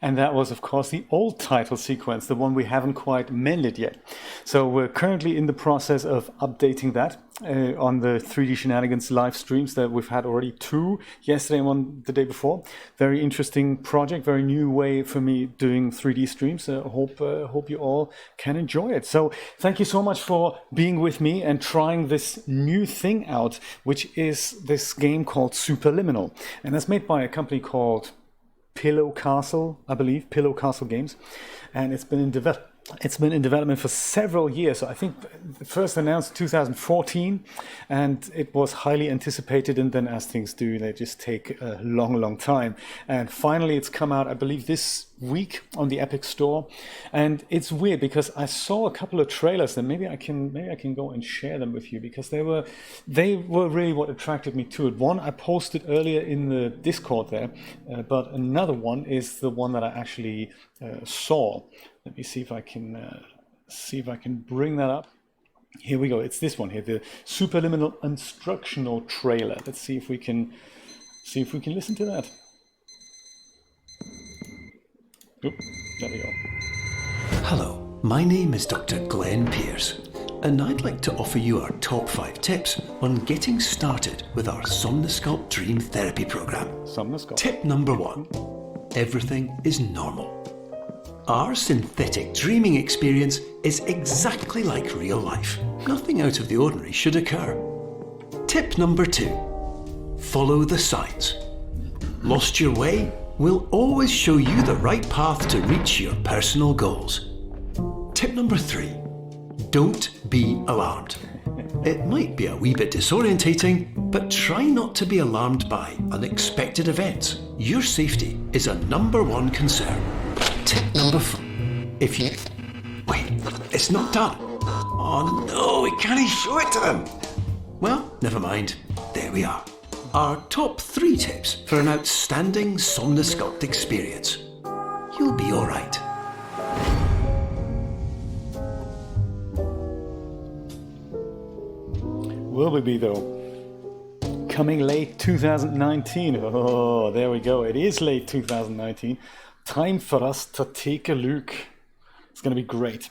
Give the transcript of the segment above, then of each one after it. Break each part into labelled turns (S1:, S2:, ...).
S1: And that was, of course, the old title sequence, the one we haven't quite mended yet. So we're currently in the process of updating that on the 3D Shenanigans live streams that we've had already 2, yesterday and one the day before. Very interesting project, very new way for me doing 3D streams. Hope you all can enjoy it. So thank you so much for being with me and trying this new thing out, which is this game called Superliminal. And that's made by a company called Pillow Castle, I believe, Pillow Castle Games. And it's been in development for several years. So I think first announced 2014, and it was highly anticipated. And then, as things do, they just take a long time. And finally, it's come out, I believe, this week on the Epic Store. And it's weird because I saw a couple of trailers, and maybe I can go and share them with you, because they were really what attracted me to it. One I posted earlier in the Discord there, but another one is the one that I actually saw. Let me see if I can bring that up. Here we go. It's this one here, the Superliminal instructional trailer. Let's see if we can listen to that. Oop, there we go.
S2: Hello, my name is Dr. Glenn Pierce, and I'd like to offer you our top 5 tips on getting started with our Somnosculpt Dream Therapy program.
S1: Somnosculpt.
S2: Tip number 1. Everything is normal. Our synthetic dreaming experience is exactly like real life. Nothing out of the ordinary should occur. Tip number 2. Follow the signs. Lost your way? We'll always show you the right path to reach your personal goals. Tip number 3. Don't be alarmed. It might be a wee bit disorientating, but try not to be alarmed by unexpected events. Your safety is a number 1 concern. Tip number 4. Wait, it's not done. Oh no, we can't show it to them. Well, never mind. There we are. Our top 3 tips for an outstanding Somnosculpt experience. You'll be alright.
S1: Will we be, though? Coming late 2019. Oh, there we go. It is late 2019. Time for us to take a look. It's going to be great.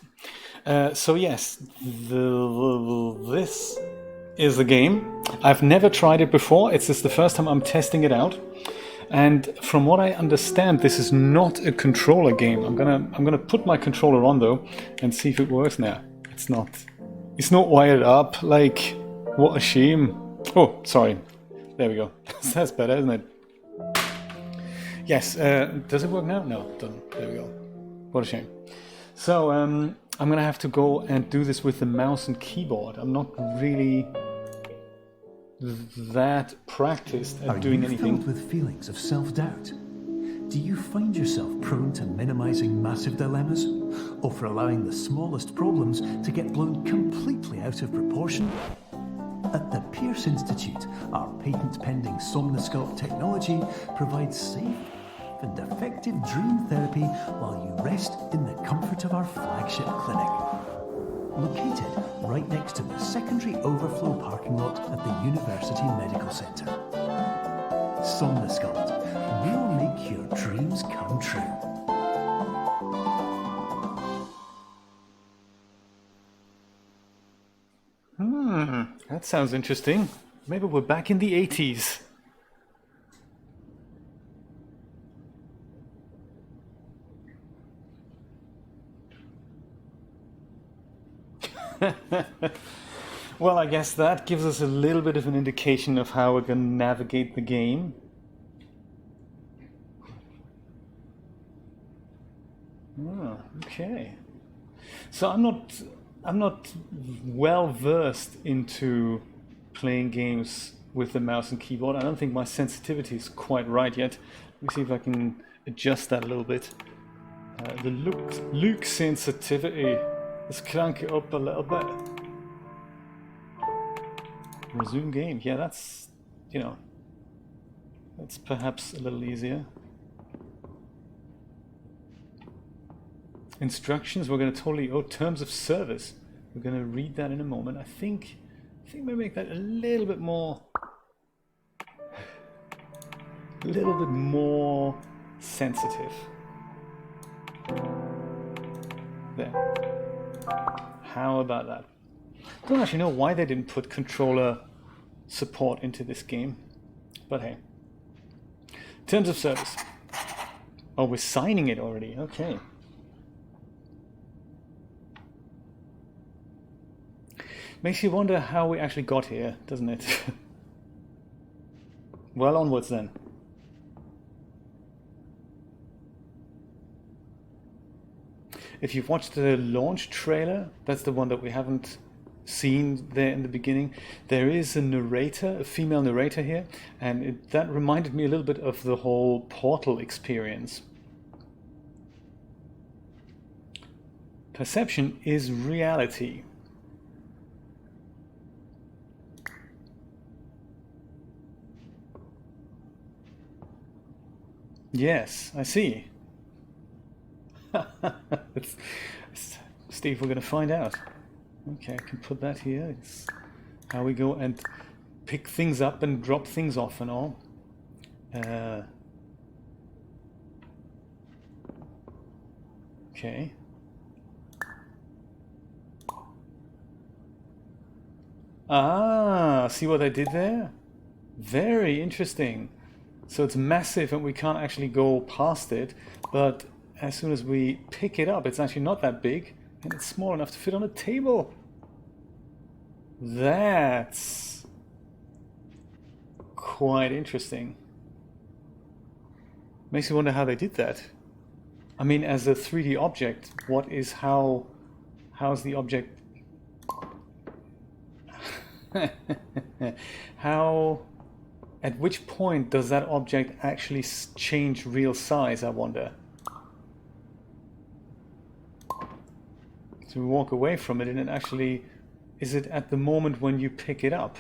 S1: So yes, this is the game. I've never tried it before. It's just the first time I'm testing it out. And from what I understand, this is not a controller game. I'm gonna put my controller on though and see if it works now. It's not wired up. Like, what a shame. Oh, sorry. There we go. That's better, isn't it? Yes. Does it work now? No, it doesn't. There we go. What a shame. So I'm gonna have to go and do this with the mouse and keyboard. I'm not really that practiced at doing anything.
S3: Are you filled with feelings of self-doubt? Do you find yourself prone to minimizing massive dilemmas, or for allowing the smallest problems to get blown completely out of proportion? At the Pierce Institute, our patent-pending Somnosculpt technology provides safe and effective dream therapy while you rest in the comfort of our flagship clinic. Located right next to the secondary overflow parking lot at the University Medical Centre. Somnosculpt, we'll make your dreams come true.
S1: That sounds interesting. Maybe we're back in the 80s. Well, I guess that gives us a little bit of an indication of how we're going to navigate the game. Oh, okay. So I'm not well versed into playing games with the mouse and keyboard. I don't think my sensitivity is quite right yet. Let me see if I can adjust that a little bit. The look sensitivity. Let's crank it up a little bit. Resume game. Yeah, that's, that's perhaps a little easier. Instructions, we're going to totally, terms of service. We're going to read that in a moment. I think we make that a little bit more sensitive. There. How about that? Don't actually know why they didn't put controller support into this game, but hey. Terms of service. Oh, we're signing it already. Okay. Makes you wonder how we actually got here, doesn't it? Well, onwards then. If you've watched the launch trailer, that's the one that we haven't seen there in the beginning. There is a narrator, a female narrator here, and that reminded me a little bit of the whole Portal experience. Perception is reality. Yes, I see. Steve, we're going to find out. Okay, I can put that here. It's how we go and pick things up and drop things off and all. Okay. Ah, see what I did there? Very interesting. So it's massive and we can't actually go past it, but as soon as we pick it up, it's actually not that big, and it's small enough to fit on a table. That's quite interesting. Makes you wonder how they did that. I mean, as a 3D object, how's the object? At which point does that object actually change real size, I wonder? So we walk away from it and it actually... Is it at the moment when you pick it up?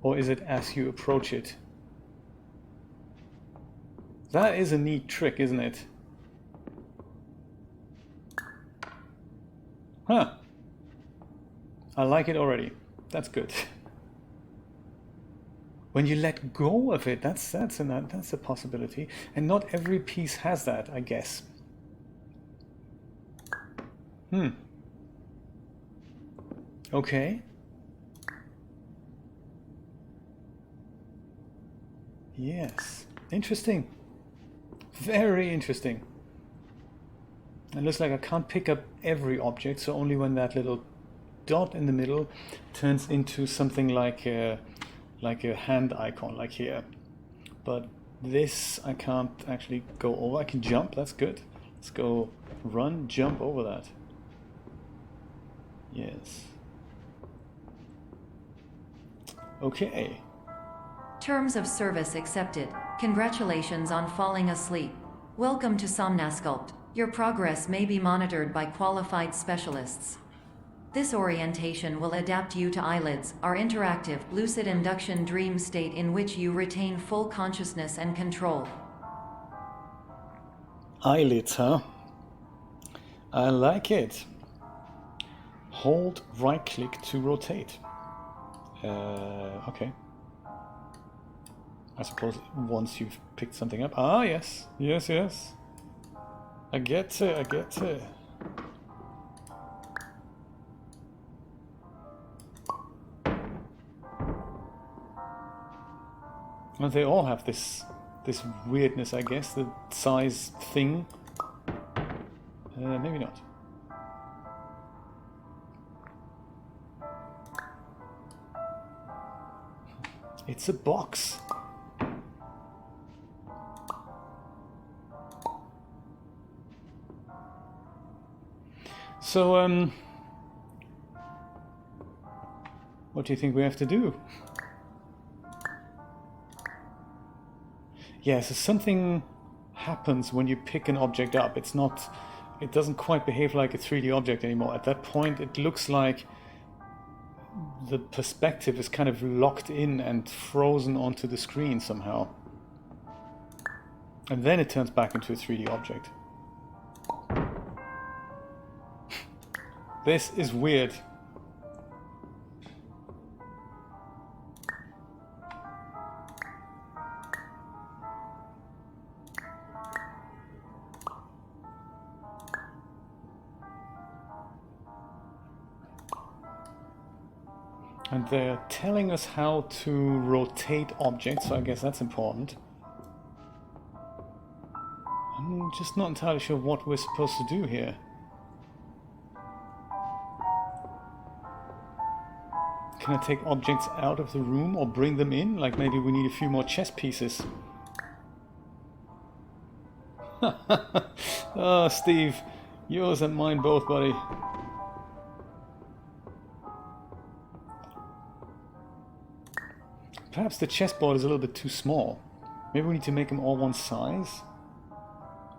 S1: Or is it as you approach it? That is a neat trick, isn't it? Huh. I like it already. That's good. When you let go of it, that's a possibility. And not every piece has that, I guess. Okay. Yes. Interesting. Very interesting. It looks like I can't pick up every object, so only when that little dot in the middle turns into something like a hand icon, like here. But this I can't actually go over. I can jump, that's good. Let's go run, jump over that. Yes. Okay.
S4: Terms of service accepted. Congratulations on falling asleep. Welcome to Somnasculpt. Your progress may be monitored by qualified specialists. This orientation will adapt you to eyelids, our interactive, lucid induction dream state in which you retain full consciousness and control.
S1: Eyelids, huh? I like it. Hold right click to rotate. Okay. I suppose once you've picked something up. Ah, yes. Yes, yes. I get it, I get it. Well, they all have this weirdness, I guess, the size thing. Maybe not. It's a box. So, what do you think we have to do? Yeah, so something happens when you pick an object up. It doesn't quite behave like a 3D object anymore. At that point, it looks like the perspective is kind of locked in and frozen onto the screen somehow. And then it turns back into a 3D object. This is weird. And they're telling us how to rotate objects, so I guess that's important. I'm just not entirely sure what we're supposed to do here. Can I take objects out of the room or bring them in? Like maybe we need a few more chess pieces. Oh, Steve, yours and mine both, buddy. Perhaps the chessboard is a little bit too small. Maybe we need to make them all one size?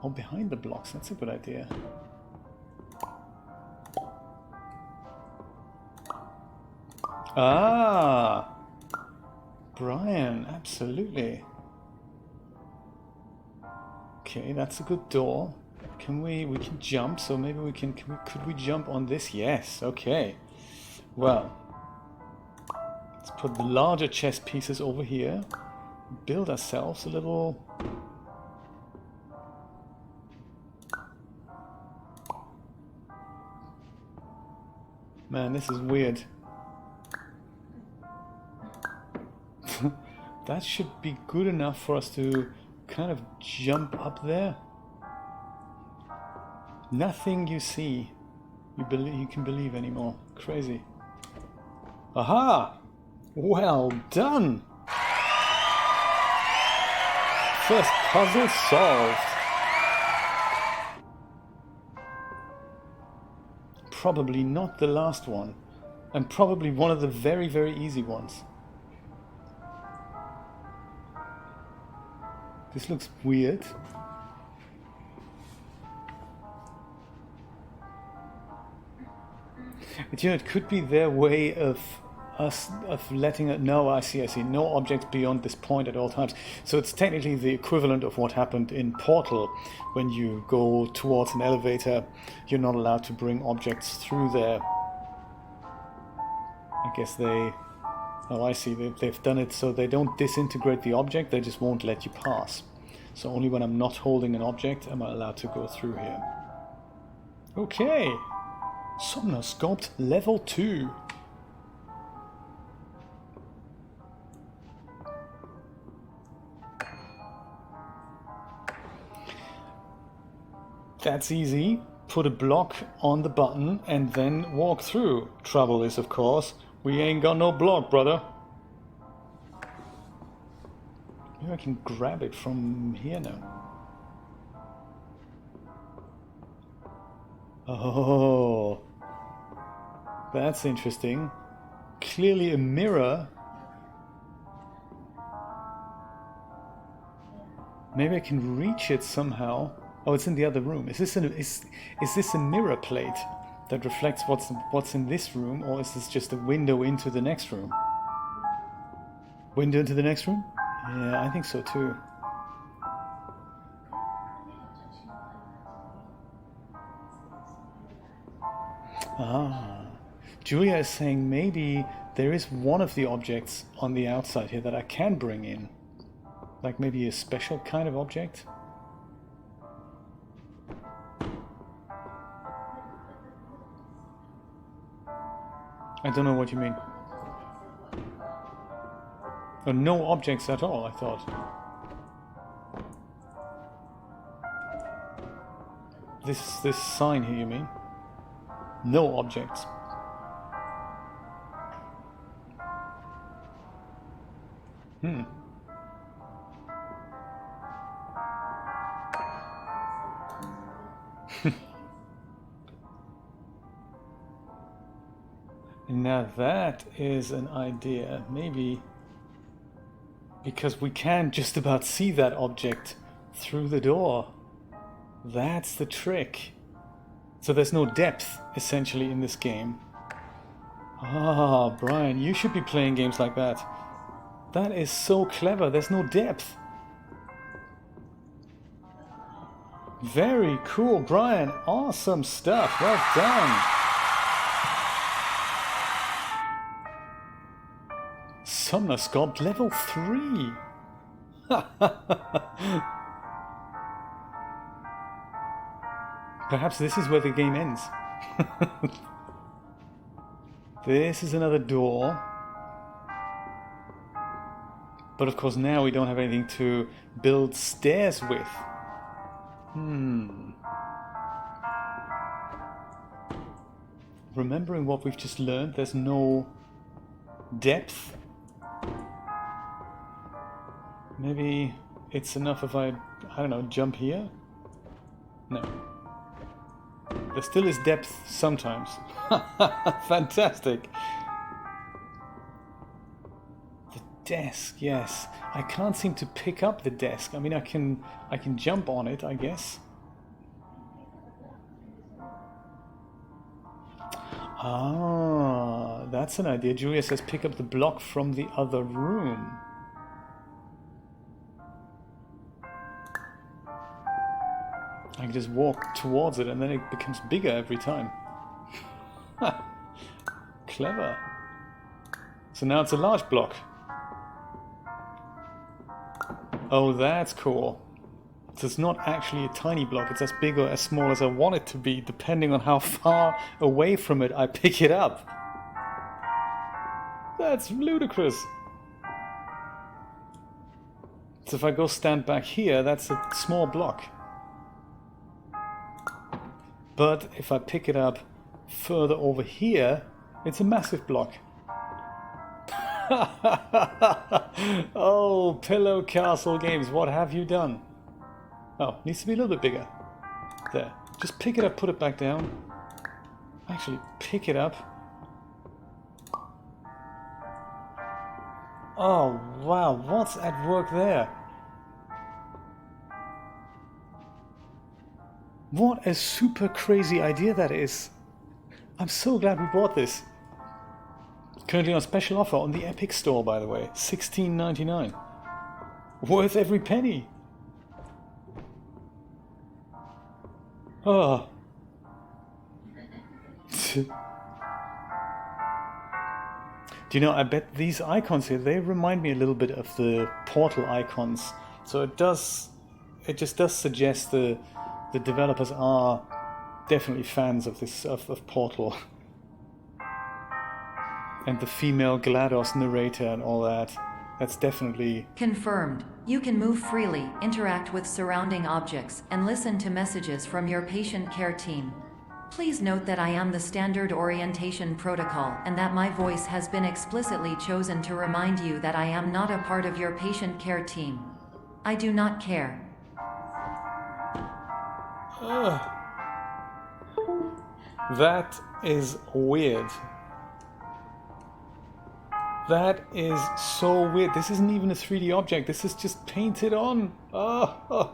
S1: Or behind the blocks, that's a good idea. Ah! Brian, absolutely. Okay, that's a good door. Can we can jump, so maybe could we jump on this? Yes, okay. Well, let's put the larger chess pieces over here. Build ourselves a little... Man, this is weird. That should be good enough for us to kind of jump up there. Nothing you see you can believe anymore. Crazy. Aha! Well done! First puzzle solved. Probably not the last one. And probably one of the very, very easy ones. This looks weird. But you know, it could be their way of letting it... No, I see. No objects beyond this point at all times. So it's technically the equivalent of what happened in Portal. When you go towards an elevator, you're not allowed to bring objects through there. I guess they... Oh, I see. They've done it so they don't disintegrate the object, they just won't let you pass. So only when I'm not holding an object am I allowed to go through here. Okay. Somnosculpt level 2. That's easy. Put a block on the button and then walk through. Trouble is, of course, we ain't got no block, brother. Maybe I can grab it from here now. Oh, that's interesting. Clearly a mirror. Maybe I can reach it somehow. Oh, it's in the other room. Is this a mirror plate that reflects what's in this room, or is this just a window into the next room? Window into the next room? Yeah, I think so too. Ah, Julia is saying maybe there is one of the objects on the outside here that I can bring in. Like maybe a special kind of object? I don't know what you mean. Oh, no objects at all, I thought. This sign here, you mean? No objects. Now that is an idea. Maybe because we can just about see that object through the door. That's the trick. So there's no depth, essentially, in this game. Ah, Brian, you should be playing games like that. That is so clever. There's no depth. Very cool, Brian. Awesome stuff. Well done. Somnosculpt level 3. Perhaps this is where the game ends. This is another door. But of course now we don't have anything to build stairs with. Remembering what we've just learned, there's no depth. Maybe it's enough if I don't know, jump here? No. There still is depth sometimes. Fantastic. The desk, yes. I can't seem to pick up the desk. I mean, I can jump on it, I guess. Ah, that's an idea. Julia says pick up the block from the other room. I can just walk towards it and then it becomes bigger every time. Clever. So now it's a large block. Oh, that's cool. So it's not actually a tiny block, it's as big or as small as I want it to be, depending on how far away from it I pick it up. That's ludicrous. So if I go stand back here, that's a small block. But if I pick it up further over here, it's a massive block. Oh, Pillow Castle Games, what have you done? Oh, needs to be a little bit bigger. There. Just pick it up, put it back down. Actually, pick it up. Oh, wow, what's at work there? What a super crazy idea that is. I'm so glad we bought this. Currently on special offer on the Epic Store, by the way. $16.99. Worth every penny. Oh. Do you know, I bet these icons here, they remind me a little bit of the Portal icons. So it just does suggest the developers are definitely fans of this, of Portal. And the female GLaDOS narrator and all that. That's definitely...
S4: Confirmed. You can move freely, interact with surrounding objects, and listen to messages from your patient care team. Please note that I am the standard orientation protocol and that my voice has been explicitly chosen to remind you that I am not a part of your patient care team. I do not care.
S1: That is weird. That is so weird. This isn't even a 3D object. This is just painted on. Oh.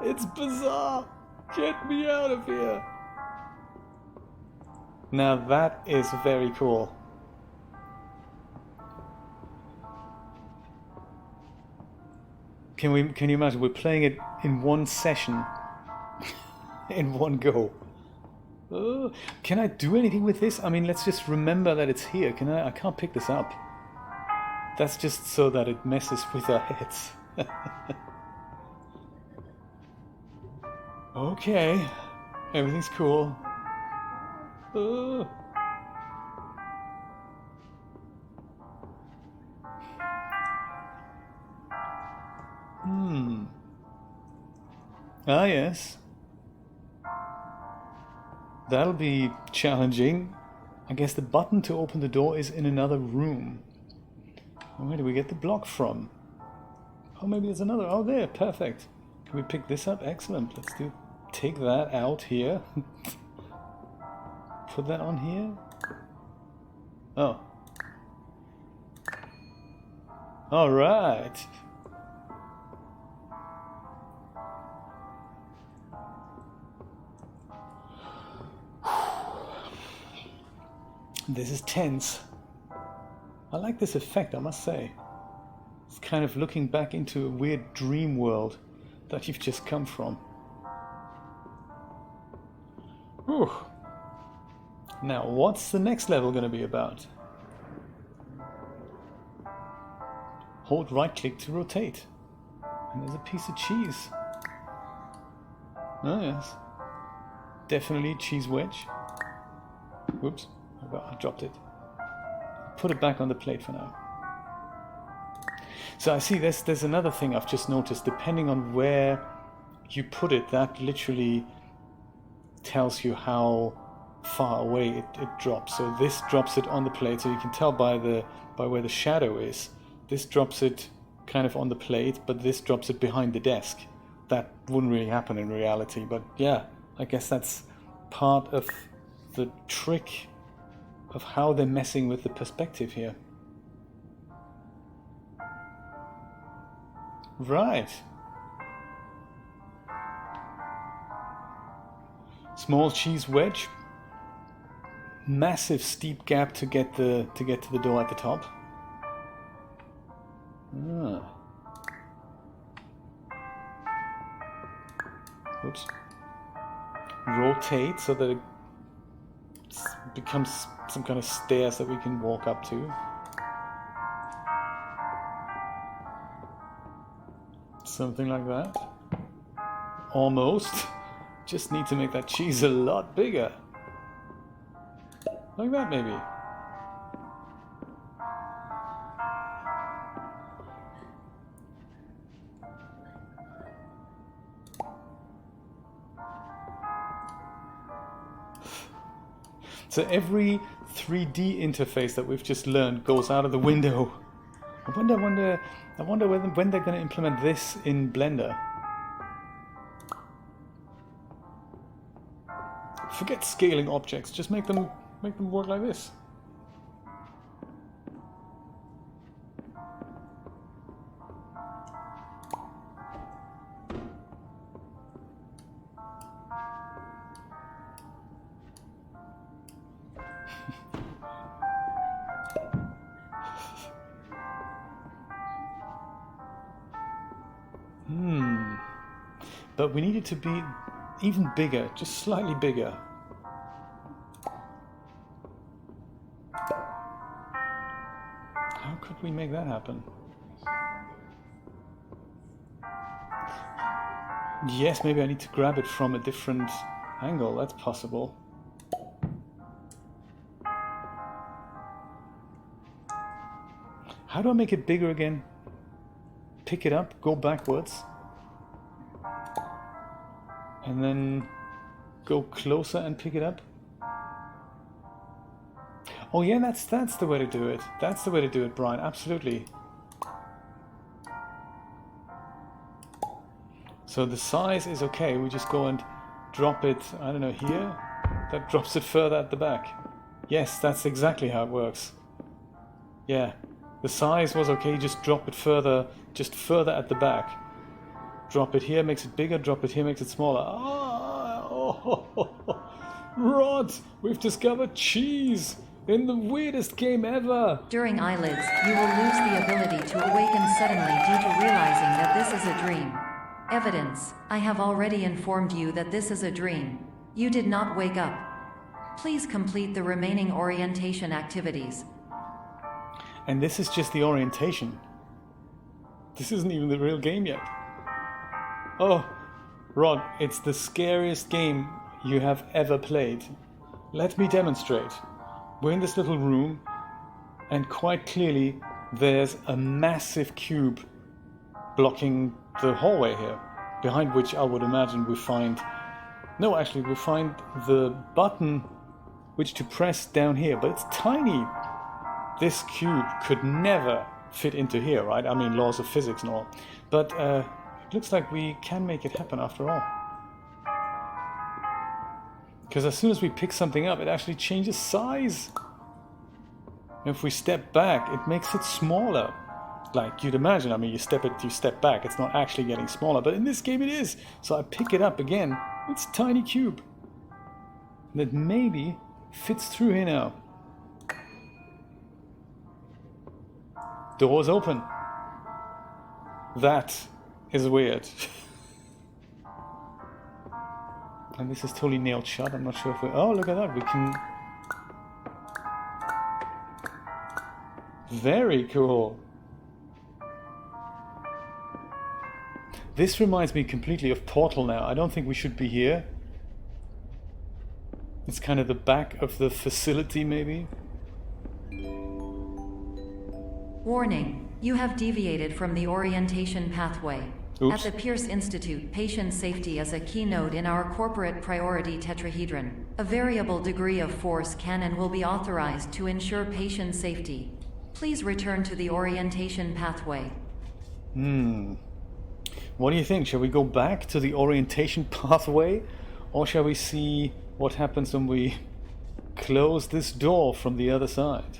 S1: It's bizarre. Get me out of here. Now that is very cool. Can you imagine? We're playing it in one session, in one go. Can I do anything with this? I mean, let's just remember that it's here. I can't pick this up. That's just so that it messes with our heads. Okay, everything's cool. Ah, yes. That'll be challenging. I guess the button to open the door is in another room. Where do we get the block from? Oh, maybe there's another. Oh, there. Perfect. Can we pick this up? Excellent. Let's take that out here. Put that on here. Oh. All right. This is tense. I like this effect, I must say. It's kind of looking back into a weird dream world that you've just come from. Whew. Now, what's the next level going to be about? Hold right-click to rotate. And there's a piece of cheese. Oh, yes. Definitely cheese wedge. Whoops. I dropped it. put it back on the plate for now. So I see there's another thing I've just noticed. Depending on where you put it, that literally tells you how far away it drops. So this drops it on the plate, so you can tell by where the shadow is. This drops it kind of on the plate, but this drops it behind the desk. That wouldn't really happen in reality, but yeah, I guess that's part of the trick of how they're messing with the perspective here. Right. Small cheese wedge. Massive steep gap to get to the door at the top. Ah. Oops. Rotate so that it becomes some kind of stairs that we can walk up to. Something like that. Almost. Just need to make that cheese a lot bigger. Like that, maybe. So every 3D interface that we've just learned goes out of the window. I wonder when they're going to implement this in Blender. Forget scaling objects, just make them work like this. But we need it to be even bigger, just slightly bigger. How could we make that happen? Yes, maybe I need to grab it from a different angle, that's possible. How do I make it bigger again? Pick it up, go backwards. And then go closer and pick it up. Oh yeah, that's the way to do it. That's the way to do it, Brian, absolutely. So the size is okay, we just go and drop it, I don't know, here. That drops it further at the back. Yes, that's exactly how it works. Yeah, the size was okay, just drop it further, just further at the back. Drop it here, makes it bigger, drop it here, makes it smaller. Rod, we've discovered cheese in the weirdest game ever.
S4: During eyelids, you will lose the ability to awaken suddenly due to realizing that this is a dream. Evidence: I have already informed you that this is a dream. You did not wake up. Please complete the remaining orientation activities.
S1: And this is just the orientation. This isn't even the real game yet. Oh, Rod, it's the scariest game you have ever played. Let me demonstrate. We're in this little room, and quite clearly there's a massive cube blocking the hallway here, behind which I would imagine we find... No, actually, we find the button which to press down here, but it's tiny. This cube could never fit into here, right? I mean, laws of physics and all. But it looks like we can make it happen after all. Because as soon as we pick something up, it actually changes size. If we step back, it makes it smaller. Like you'd imagine, I mean, you step back, it's not actually getting smaller, but in this game it is. So I pick it up again, it's a tiny cube. That maybe fits through here now. Door's open. That is weird. And this is totally nailed shut. I'm not sure if we... Oh, look at that. We can... Very cool. This reminds me completely of Portal now. I don't think we should be here. It's kind of the back of the facility, maybe.
S4: Warning, you have deviated from the orientation pathway.
S1: Oops.
S4: At the Pierce Institute, patient safety is a keynote in our corporate priority tetrahedron. A variable degree of force can and will be authorized to ensure patient safety. Please return to the orientation pathway.
S1: What do you think? Shall we go back to the orientation pathway? Or shall we see what happens when we close this door from the other side?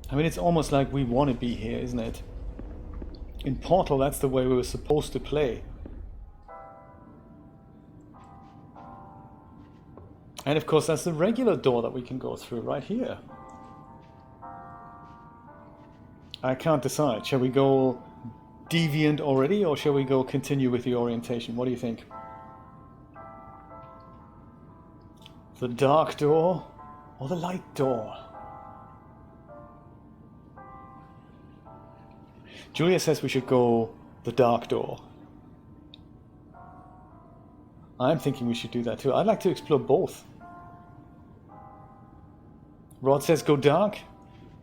S1: I mean, it's almost like we want to be here, isn't it? In Portal, that's the way we were supposed to play. And of course, that's the regular door that we can go through right here. I can't decide. Shall we go deviant already, or shall we go continue with the orientation? What do you think? The dark door or the light door? Julia says we should go the dark door. I'm thinking we should do that too. I'd like to explore both. Rod says go dark.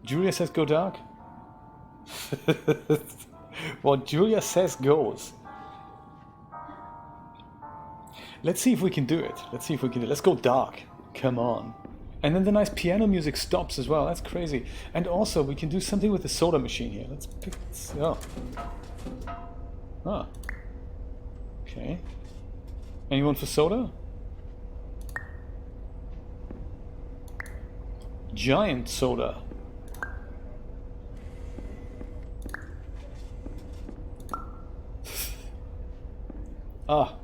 S1: Julia says go dark. What Julia says goes. Let's see if we can do it. Let's go dark. Come on. And then the nice piano music stops as well. That's crazy. And also, we can do something with the soda machine here. Let's pick this up. Ah. Okay. Anyone for soda? Giant soda. Ah.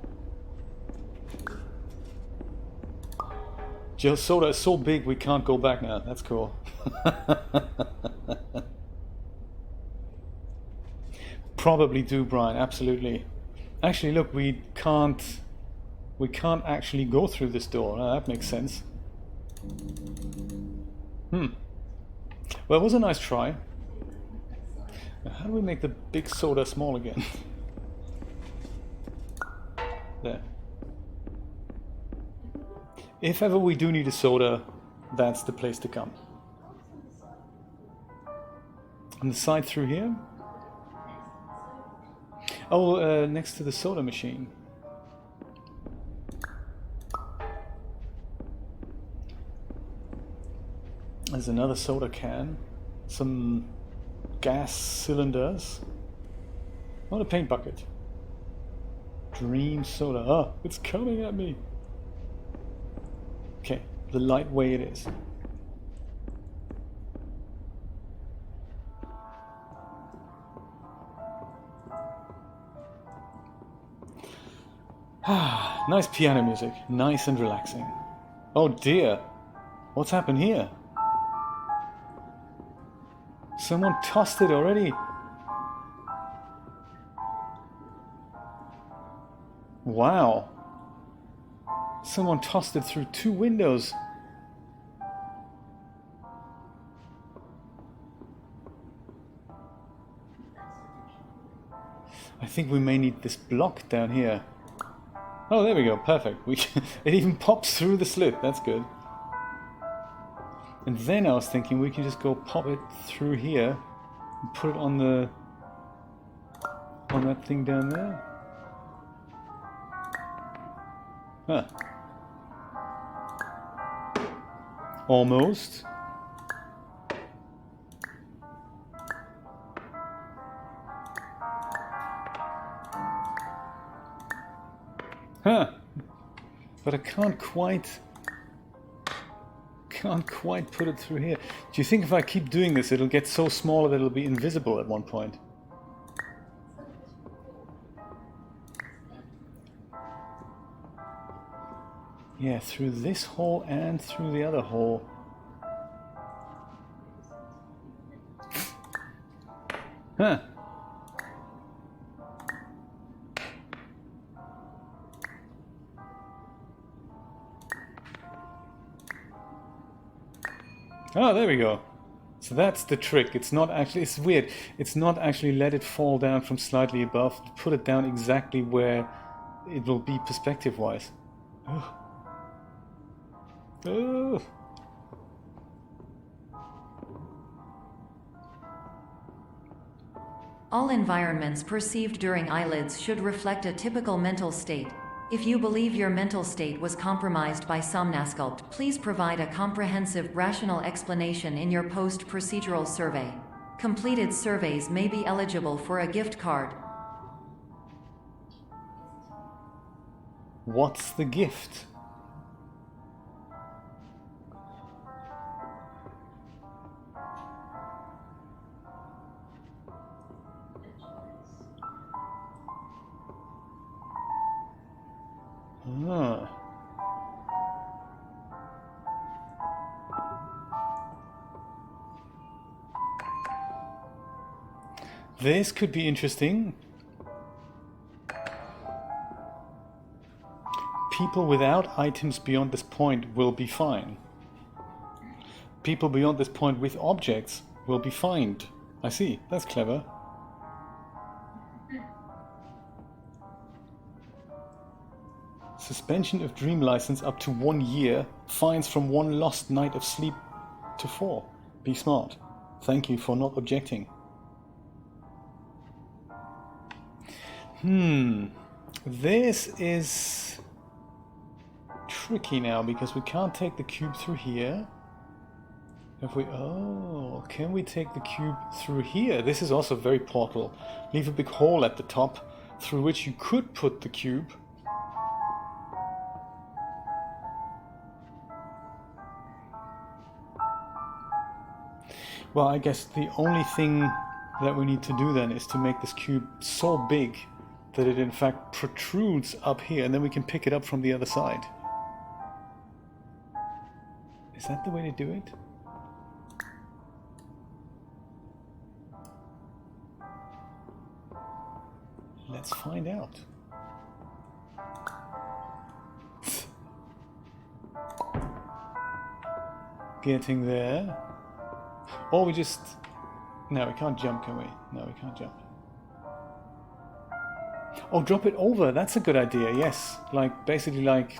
S1: Joe's soda is so big we can't go back now. That's cool. Probably do, Brian. Absolutely. Actually, look, we can't actually go through this door. That makes sense. Well, it was a nice try. Now, how do we make the big soda small again? There. If ever we do need a soda, that's the place to come. On the side through here? Oh, next to the soda machine. There's another soda can. Some gas cylinders. Not a paint bucket. Dream soda. Ah, it's coming at me. Okay, the light way it is. Ah, nice piano music, nice and relaxing. Oh dear, what's happened here? Someone tossed it already. Wow. Someone tossed it through 2 windows. I think we may need this block down here. Oh, there we go. Perfect. It even pops through the slit. That's good. And then I was thinking we can just go pop it through here and put it on that thing down there. Huh. Almost. Huh. But I can't quite put it through here. Do you think if I keep doing this it'll get so small that it'll be invisible at one point? Yeah, through this hole and through the other hole. Huh. Oh, there we go. So that's the trick. It's not actually, it's weird. It's not actually let it fall down from slightly above. Put it down exactly where it will be perspective-wise. Oh. Oh.
S4: All environments perceived during eyelids should reflect a typical mental state. If you believe your mental state was compromised by Somnasculpt, please provide a comprehensive, rational explanation in your post-procedural survey. Completed surveys may be eligible for a gift card.
S1: What's the gift? Ah. This could be interesting. People without items beyond this point will be fine. People beyond this point with objects will be fined. I see, that's clever. Suspension of dream license up to 1 year. Fines from 1 lost night of sleep to 4. Be smart. Thank you for not objecting. This is tricky now because we can't take the cube through here. If we, oh, can we take the cube through here? This is also very Portal. Leave a big hole at the top through which you could put the cube. Well, I guess the only thing that we need to do then is to make this cube so big that it in fact protrudes up here, and then we can pick it up from the other side. Is that the way to do it? Let's find out. Getting there. Or we just... No, we can't jump, can we? No, we can't jump. Oh, drop it over. That's a good idea, yes. Like, basically like...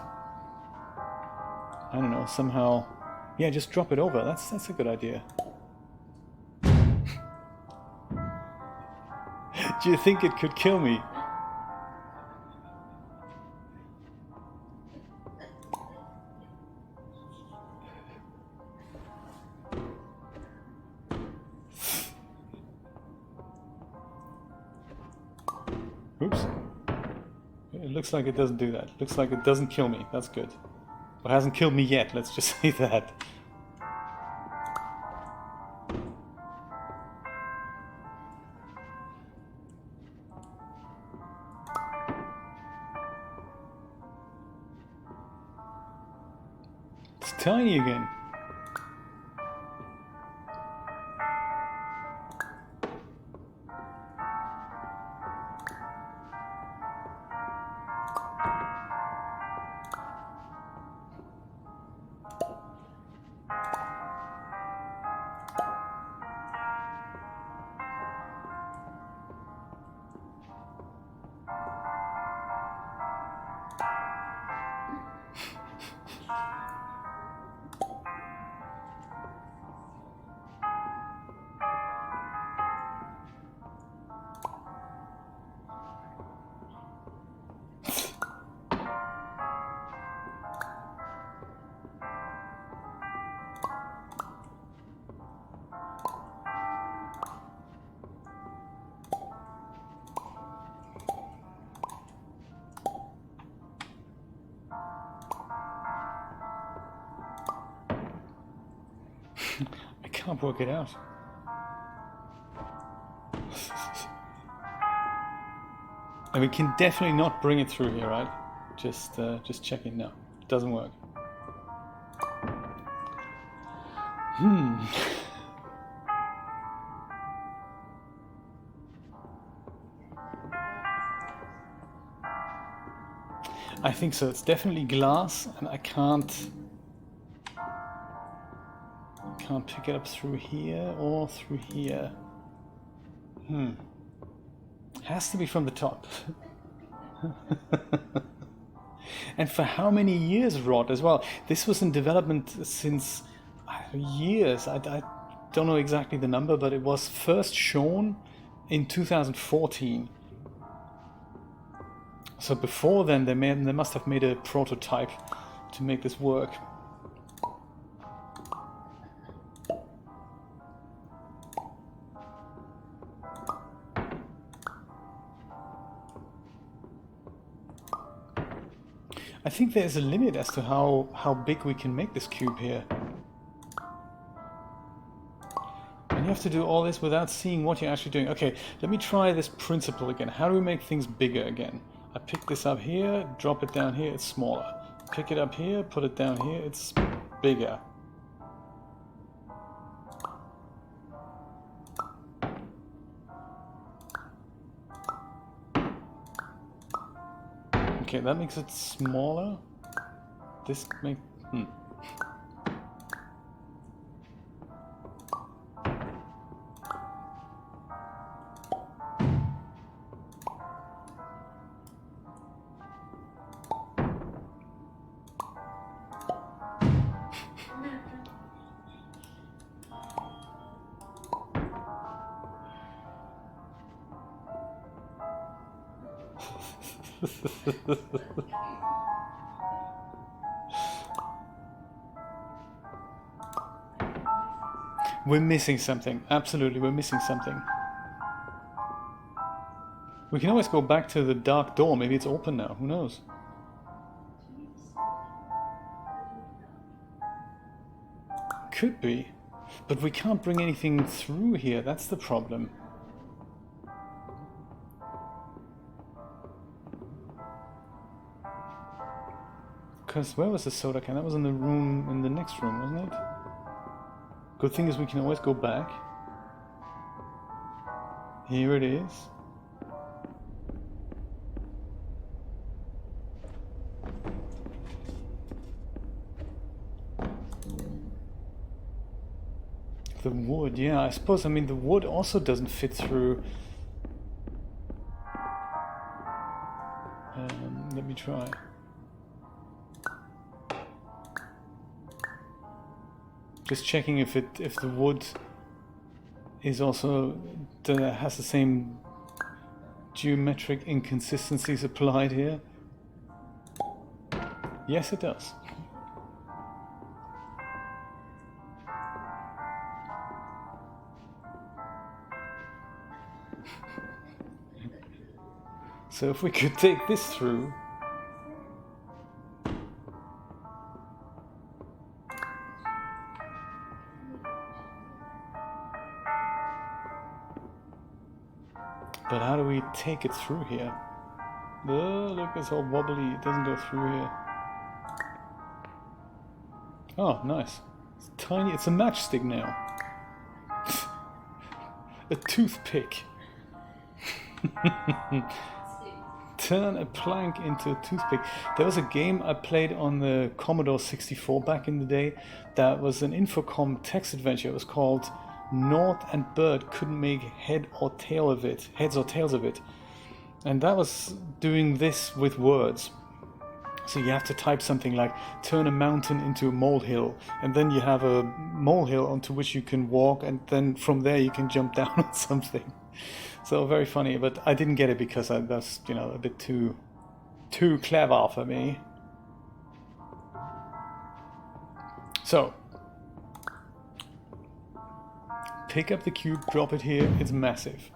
S1: I don't know, somehow... Yeah, just drop it over. That's a good idea. Do you think it could kill me? Oops. It looks like it doesn't do that. Looks like it doesn't kill me. That's good. Well, it hasn't killed me yet, let's just say that. It's tiny again. I can't work it out. And we can definitely not bring it through here, right? Just checking. No, it doesn't work. I think so. It's definitely glass, and I can't pick it up through here or through here. Has to be from the top. And for how many years, Rod, as well? This was in development since years. I don't know exactly the number, but it was first shown in 2014. So before then, they must have made a prototype to make this work. I think there's a limit as to how big we can make this cube here. And you have to do all this without seeing what you're actually doing. Okay, let me try this principle again. How do we make things bigger again? I pick this up here, drop it down here, it's smaller. Pick it up here, put it down here, it's bigger. Okay, that makes it smaller. This makes... We're missing something. Absolutely, we're missing something. We can always go back to the dark door. Maybe it's open now. Who knows? Could be. But we can't bring anything through here. That's the problem. Because where was the soda can? That was in the room, in the next room, wasn't it? Good thing is we can always go back. Here it is. The wood, yeah, I suppose, I mean, the wood also doesn't fit through. Let me try. Just checking if the wood is also has the same geometric inconsistencies applied here. Yes, it does. So if we could take this through. But how do we take it through here? Oh, look, it's all wobbly. It doesn't go through here. Oh, nice. It's tiny. It's a matchstick now. A toothpick. Turn a plank into a toothpick. There was a game I played on the Commodore 64 back in the day that was an Infocom text adventure. It was called Nord and Bird Couldn't Make heads or tails of it. And that was doing this with words. So you have to type something like turn a mountain into a molehill, and then you have a molehill onto which you can walk, and then from there you can jump down on something. So very funny, but I didn't get it because that's, you know, a bit too clever for me. So pick up the cube, drop it here, it's massive.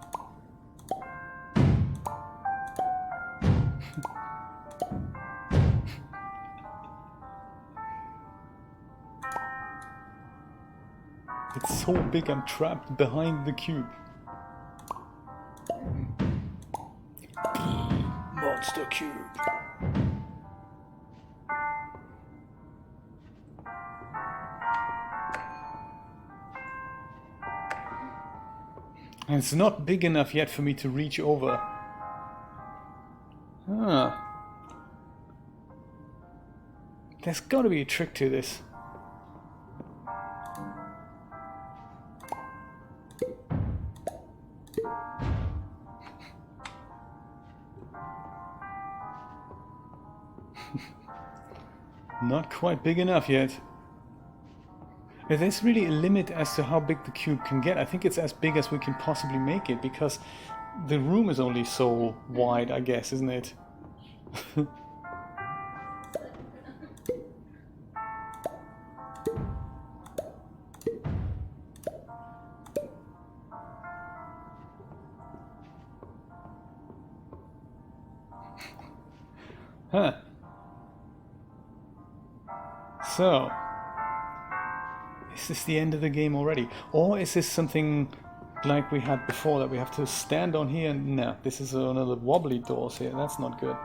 S1: It's so big I'm trapped behind the cube. Monster cube. And it's not big enough yet for me to reach over. There's got to be a trick to this. Not quite big enough yet. There's really a limit as to how big the cube can get. I think it's as big as we can possibly make it, because the room is only so wide, I guess, isn't it? Huh. So, is this the end of the game already? Or is this something like we had before, that we have to stand on here? No, this is another wobbly doors here. That's not good.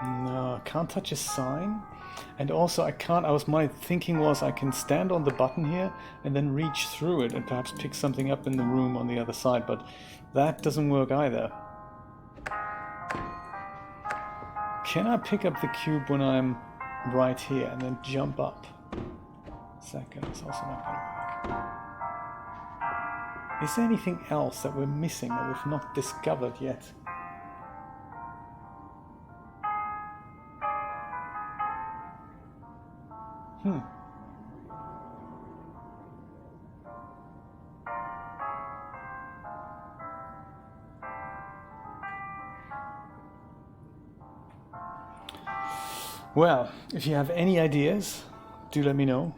S1: No, I can't touch a sign. And also I can't, my thinking was I can stand on the button here and then reach through it and perhaps pick something up in the room on the other side, but that doesn't work either. Can I pick up the cube when I'm right here and then jump up? Second, it's also not going to work. Is there anything else that we're missing that we've not discovered yet? Well, if you have any ideas, do let me know.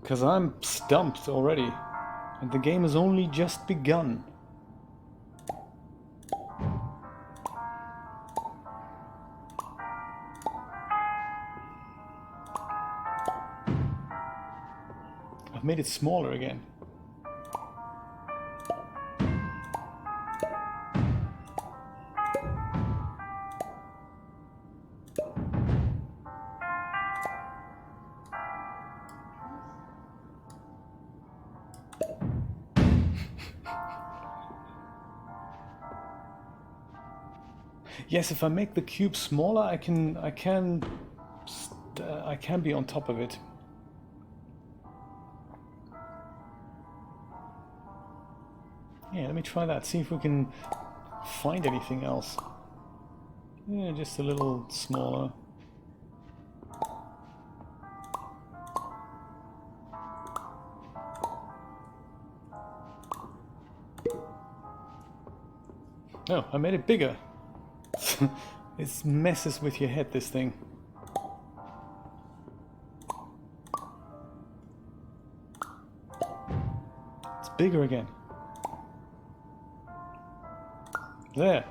S1: Because I'm stumped already, and the game has only just begun. I've made it smaller again. Yes, if I make the cube smaller, I can be on top of it. Yeah, let me try that. See if we can find anything else. Yeah, just a little smaller. Oh, I made it bigger. It messes with your head, this thing. It's bigger again. There.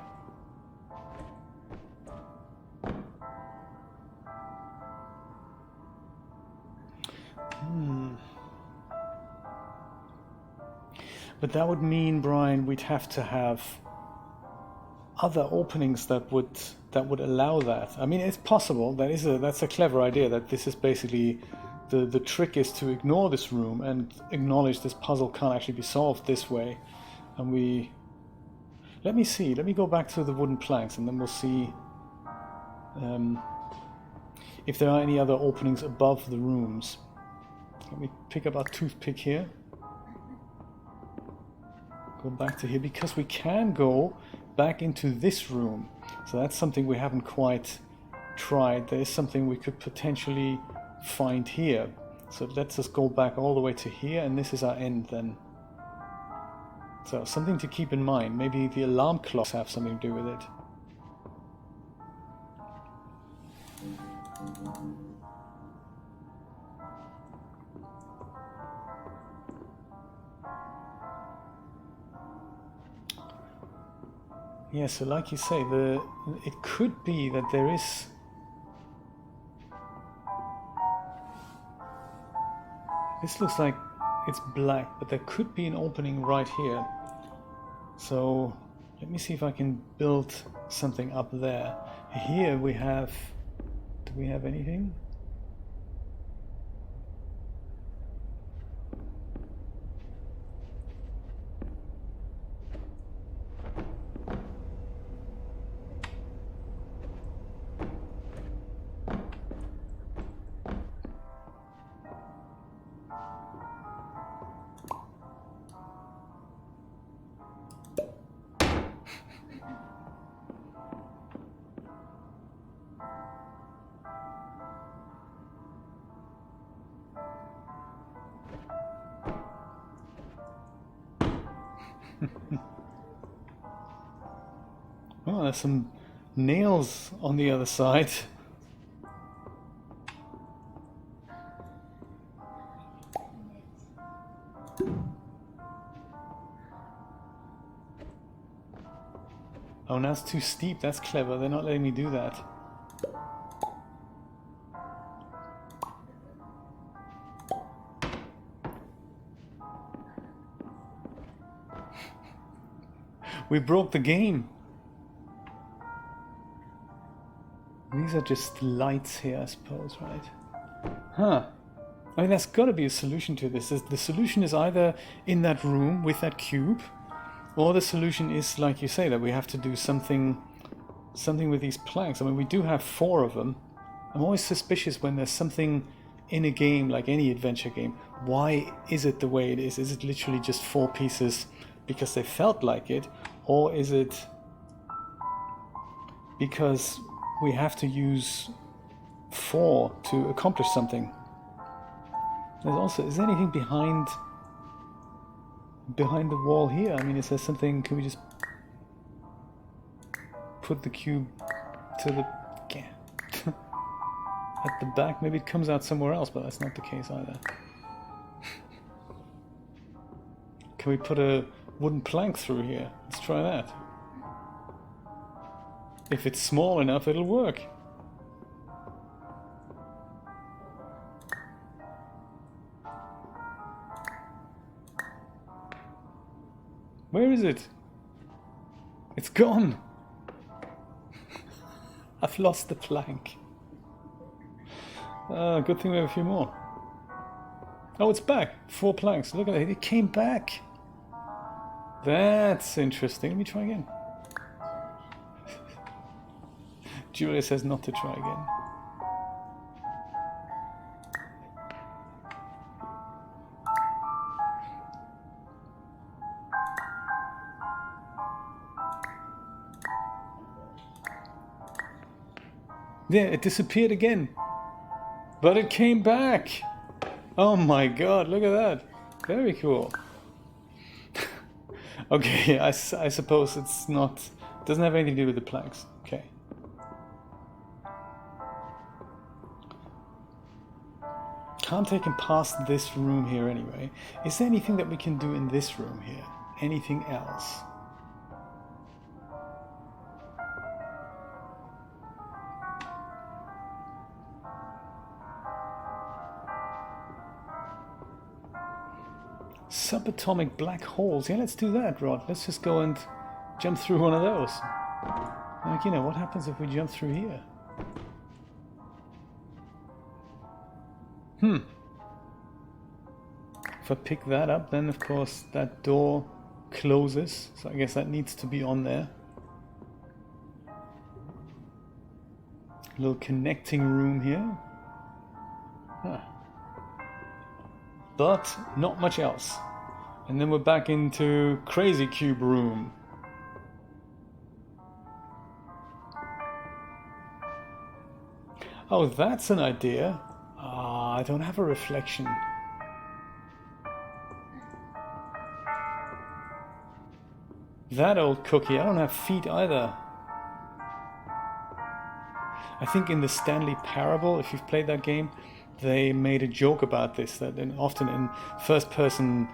S1: But that would mean, Brian, we'd have to have other openings that would allow that. I mean, it's possible. That's a clever idea. That this is basically the trick is to ignore this room and acknowledge this puzzle can't actually be solved this way. And let me see. Let me go back to the wooden planks, and then we'll see if there are any other openings above the rooms. Let me pick up our toothpick here. Go back to here, because we can go back into this room. So that's something we haven't quite tried. There is something we could potentially find here. So let's just go back all the way to here, and this is our end then. So something to keep in mind. Maybe the alarm clocks have something to do with it. Yeah, so like you say, it could be that there is... This looks like it's black, but there could be an opening right here. So let me see if I can build something up there. Here we have... Do we have anything? Oh, there's some nails on the other side. Oh, now it's too steep. That's clever. They're not letting me do that. We broke the game. These are just lights here, I suppose, right? Huh. I mean, there's got to be a solution to this. The solution is either in that room with that cube, or the solution is, like you say, that we have to do something with these planks. I mean, we do have 4 of them. I'm always suspicious when there's something in a game, like any adventure game. Why is it the way it is? Is it literally just 4 pieces because they felt like it? Or is it because we have to use 4 to accomplish something? There's also, is there anything behind the wall here? I mean, is there something, can we just put the cube to the, yeah, at the back? Maybe it comes out somewhere else, but that's not the case either. Can we put a wooden plank through here? Let's try that. If it's small enough, it'll work. Where is it? It's gone. I've lost the plank. Good thing we have a few more. Oh, it's back. 4 planks. Look at it. It came back. That's interesting. Let me try again. Julia says not to try again. There, it disappeared again. But it came back. Oh my god, look at that. Very cool. Okay, I suppose it's not, doesn't have anything to do with the planks. Okay. Can't take him past this room here anyway. Is there anything that we can do in this room here? Anything else? Subatomic black holes. Yeah, let's do that, Rod. Let's just go and jump through one of those. Like, you know, what happens if we jump through here? If I pick that up, then of course that door closes. So I guess that needs to be on there. A little connecting room here. Huh. But not much else. And then we're back into Crazy Cube room. Oh, that's an idea. Ah, I don't have a reflection. That old cookie, I don't have feet either. I think in the Stanley Parable, if you've played that game, they made a joke about this, that often in first-person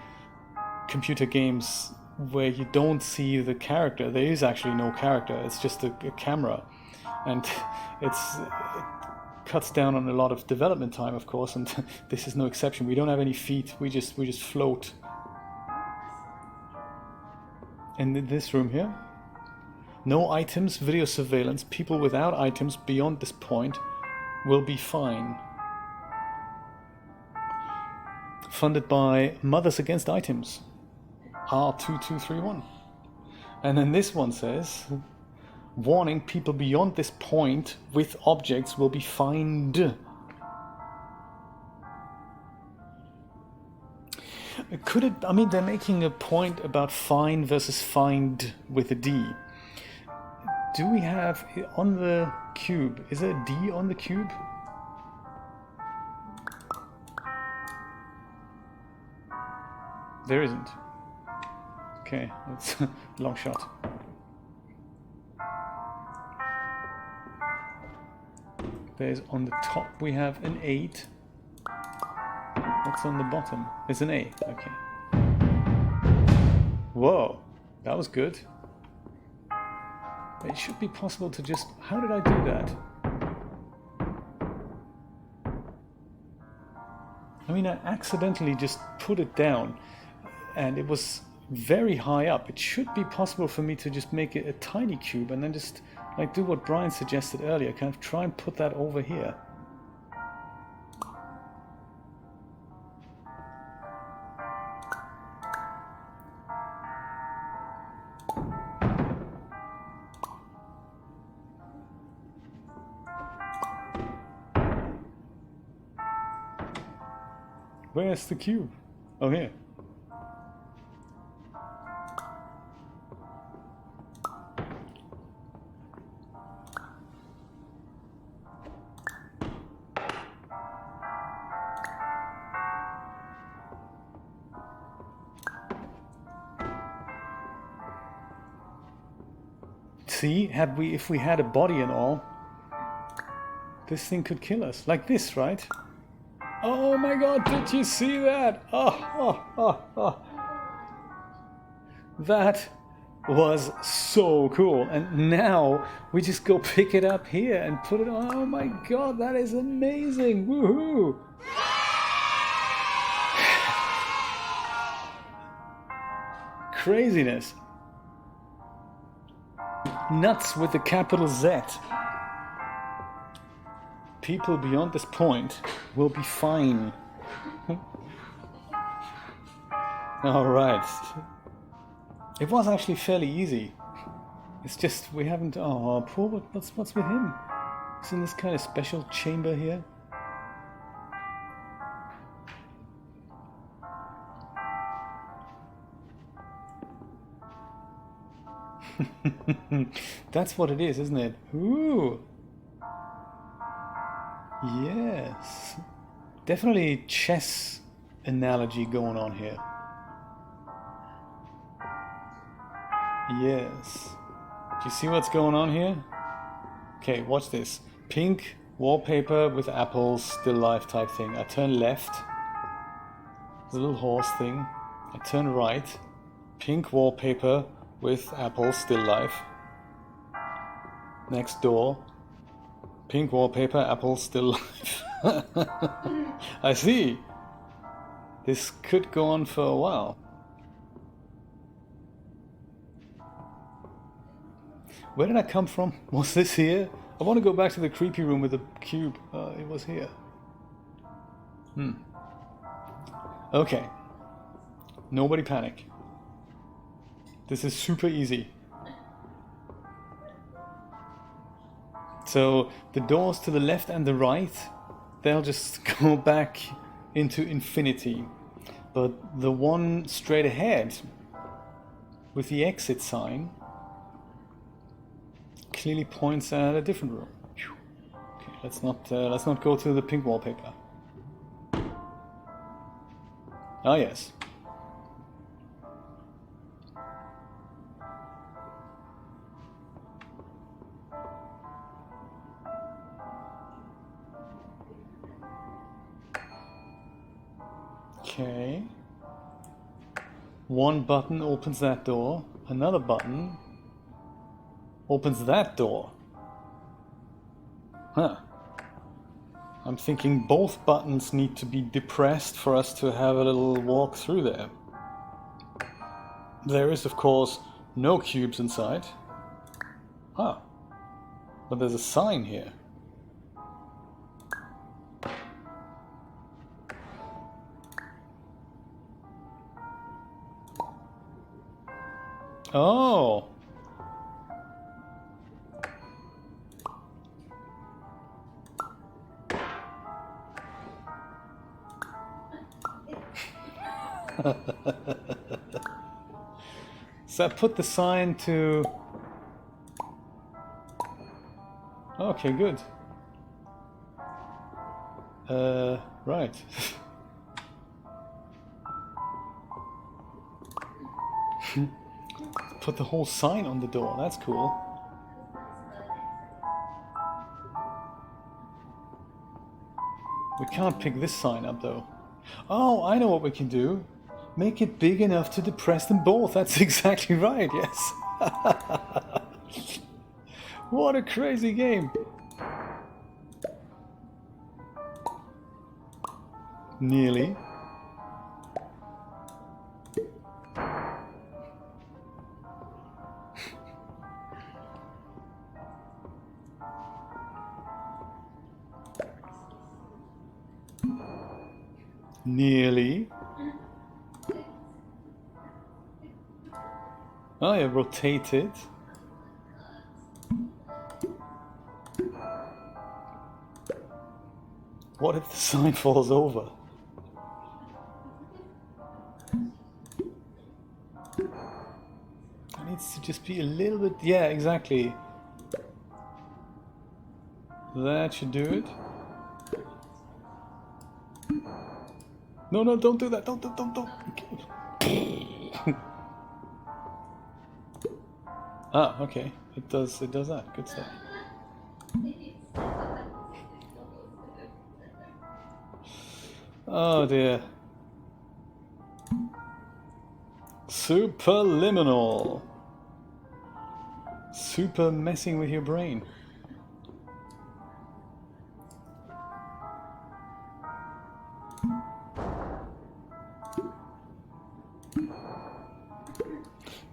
S1: computer games where you don't see the character, there is actually no character, it's just a camera. And it cuts down on a lot of development time, of course, and this is no exception. We don't have any feet, we just float. And in this room here, no items, video surveillance, people without items beyond this point will be fine. Funded by Mothers Against Items, R2231. And then this one says, warning, people beyond this point with objects will be fined. Could it, I mean, they're making a point about fine versus fined with a D. Do we have, on the cube, is there a D on the cube? There isn't. Okay, that's a long shot. There's on the top we have an 8. What's on the bottom? It's an A. Okay. Whoa, that was good. It should be possible to just... How did I do that? I mean, I accidentally just put it down and it was very high up. It should be possible for me to just make it a tiny cube and then just like do what Brian suggested earlier, kind of try and put that over here. Where's the cube? Oh, here. See, if we had a body and all, this thing could kill us. Like this, right? Oh my god, did you see that? Oh. That was so cool. And now we just go pick it up here and put it on. Oh my god, that is amazing. Woohoo! Craziness. Nuts with a capital Z. People beyond this point will be fine. All right. It was actually fairly easy. It's just we haven't... Oh, poor... What's with him? He's in this kind of special chamber here. That's what it is, isn't it? Ooh. Yes. Definitely chess analogy going on here. Yes. Do you see what's going on here? Okay, watch this. Pink wallpaper with apples, still life type thing. I turn left. There's a little horse thing. I turn right. Pink wallpaper with apples, still life. Next door. Pink wallpaper, apples, still life. I see. This could go on for a while. Where did I come from? Was this here? I want to go back to the creepy room with the cube. It was here. Okay. Nobody panic. This is super easy. So the doors to the left and the right, they'll just go back into infinity. But the one straight ahead with the exit sign clearly points at a different room. Okay, let's not go to the pink wallpaper. Ah, yes. Okay. One button opens that door. Another button opens that door. Huh. I'm thinking both buttons need to be depressed for us to have a little walk through there. There is, of course, no cubes inside. Huh. But there's a sign here. Oh! So I put the sign to... Okay, good. Right. Put the whole sign on the door, that's cool. We can't pick this sign up though. Oh, I know what we can do. Make it big enough to depress them both. That's exactly right, yes. What a crazy game. Nearly. Nearly. Oh yeah, rotate it. What if the sign falls over? It needs to just be a little bit... Yeah, exactly. That should do it. No, no, don't do that. Don't. Ah, okay. It does that. Good stuff. Oh dear. Superliminal. Super messing with your brain.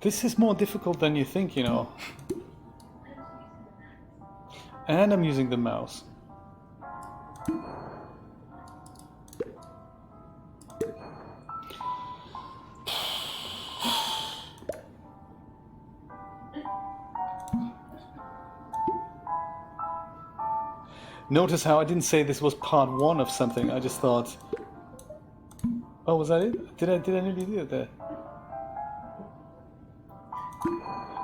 S1: This is more difficult than you think, you know. And I'm using the mouse. Notice how I didn't say this was part 1 of something. I just thought... Oh, was that it? Did I nearly do it there?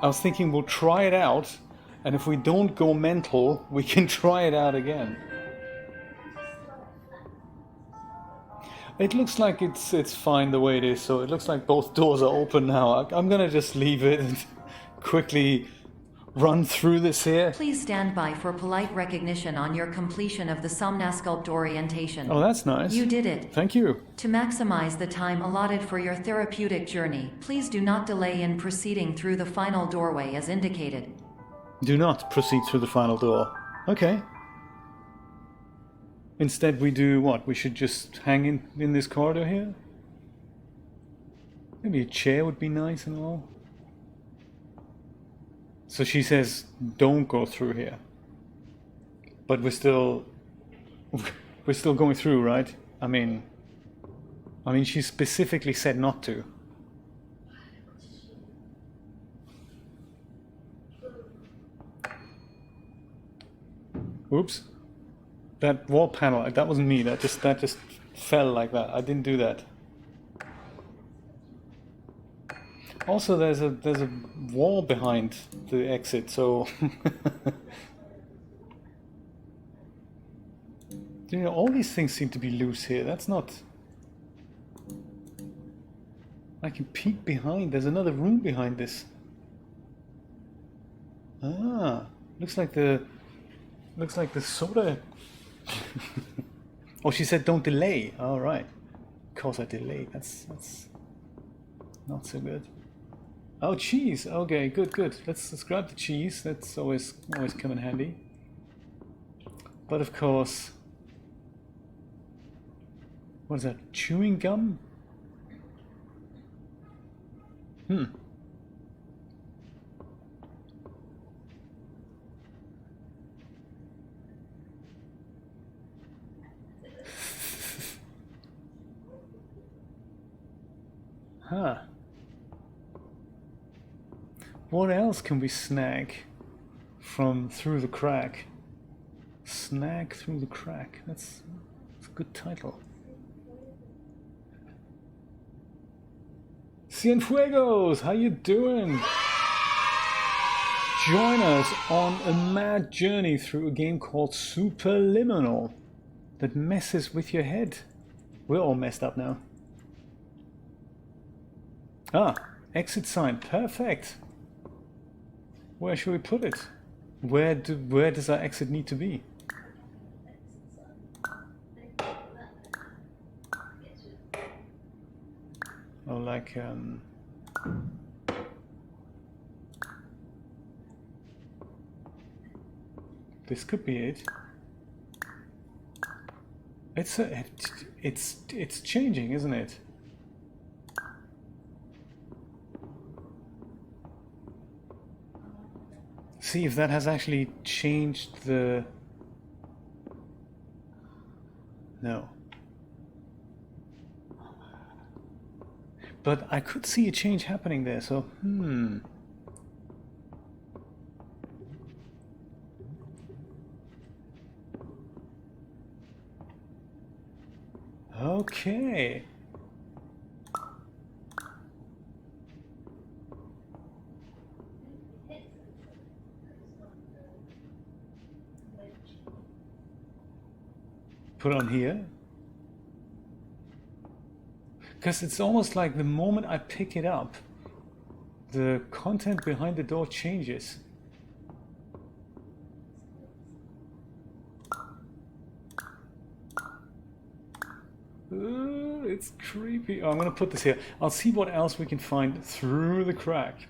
S1: I was thinking we'll try it out, and if we don't go mental, we can try it out again. It looks like it's fine the way it is, so it looks like both doors are open now. I'm gonna just leave it and quickly run through this here.
S4: Please stand by for polite recognition on your completion of the Somnasculpt orientation.
S1: Oh, that's nice.
S4: You did it.
S1: Thank you.
S4: To maximize the time allotted for your therapeutic journey, please do not delay in proceeding through the final doorway as indicated.
S1: Do not proceed through the final door. Okay. Instead we do what? We should just hang in this corridor here? Maybe a chair would be nice and all. So she says, don't go through here. But we're still going through, right? I mean, she specifically said not to. Oops. That wall panel, that wasn't me. That just fell like that. I didn't do that. Also, there's a wall behind the exit, so you know, all these things seem to be loose here. That's not. I can peek behind. There's another room behind this. Ah, looks like the soda. Oh, she said don't delay. All right, of course I delayed. That's not so good. Oh, cheese. Okay, good. Let's grab the cheese. That's always come in handy. But of course, what is that? Chewing gum? Huh. What else can we snag from through the crack? Snag through the crack. That's a good title. Cienfuegos, how you doing? Join us on a mad journey through a game called Superliminal that messes with your head. We're all messed up now. Ah, exit sign. Perfect. Where should we put it? Where does our exit need to be? like this could be it. It's changing, isn't it? See if that has actually changed the... No. But I could see a change happening there, so Okay. Put on here. Because it's almost like the moment I pick it up, the content behind the door changes. It's creepy. Oh, I'm going to put this here. I'll see what else we can find through the crack.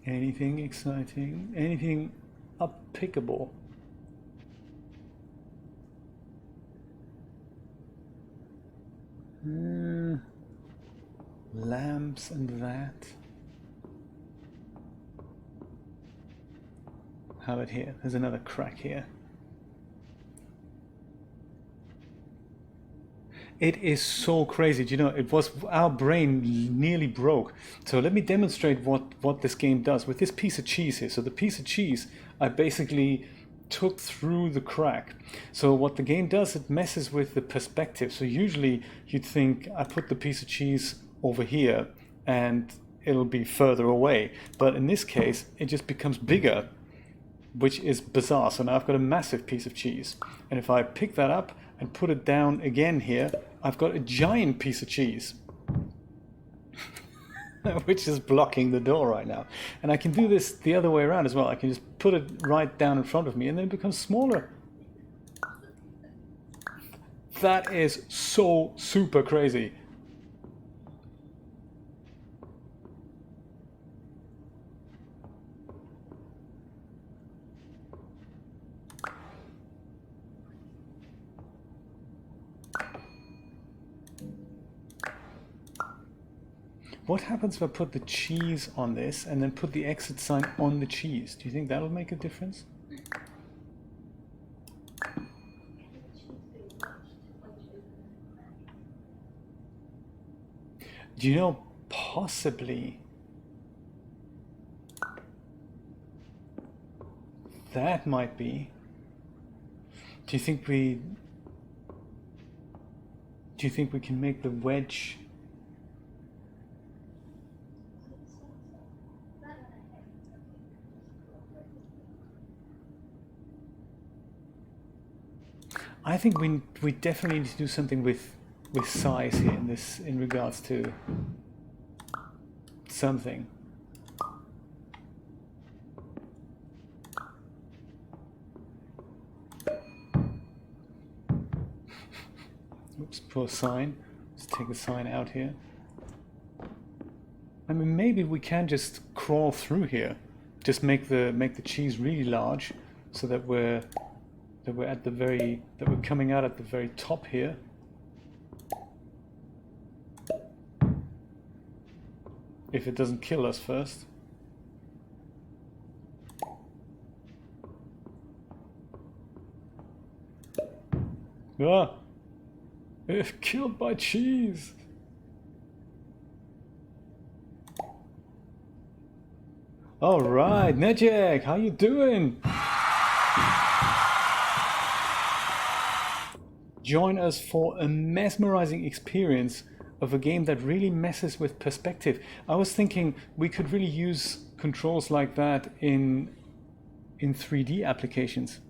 S1: Anything exciting? Anything up-pickable? Lamps and that. How about here? There's another crack here. It is so crazy. Do you know, it was our brain nearly broke. So let me demonstrate what this game does with this piece of cheese here. So the piece of cheese I basically took through the crack. So what the game does, it messes with the perspective. So usually you'd think I put the piece of cheese over here and it'll be further away. But in this case, it just becomes bigger, which is bizarre. So now I've got a massive piece of cheese. And if I pick that up and put it down again here, I've got a giant piece of cheese, which is blocking the door right now. And I can do this the other way around as well. I can just put it right down in front of me and then it becomes smaller. That is so super crazy. What happens if I put the cheese on this and then put the exit sign on the cheese? Do you think that'll make a difference? Do you know, possibly that might be. Do you think we can make the wedge? I think we definitely need to do something with size here in regards to something. Oops, poor sign. Let's take the sign out here. I mean, maybe we can just crawl through here. Just make the cheese really large, so that we're coming out at the very top here. If it doesn't kill us first. Ah! Killed by cheese! Alright, Nejek, how you doing? Join us for a mesmerizing experience of a game that really messes with perspective. I was thinking we could really use controls like that in 3D applications.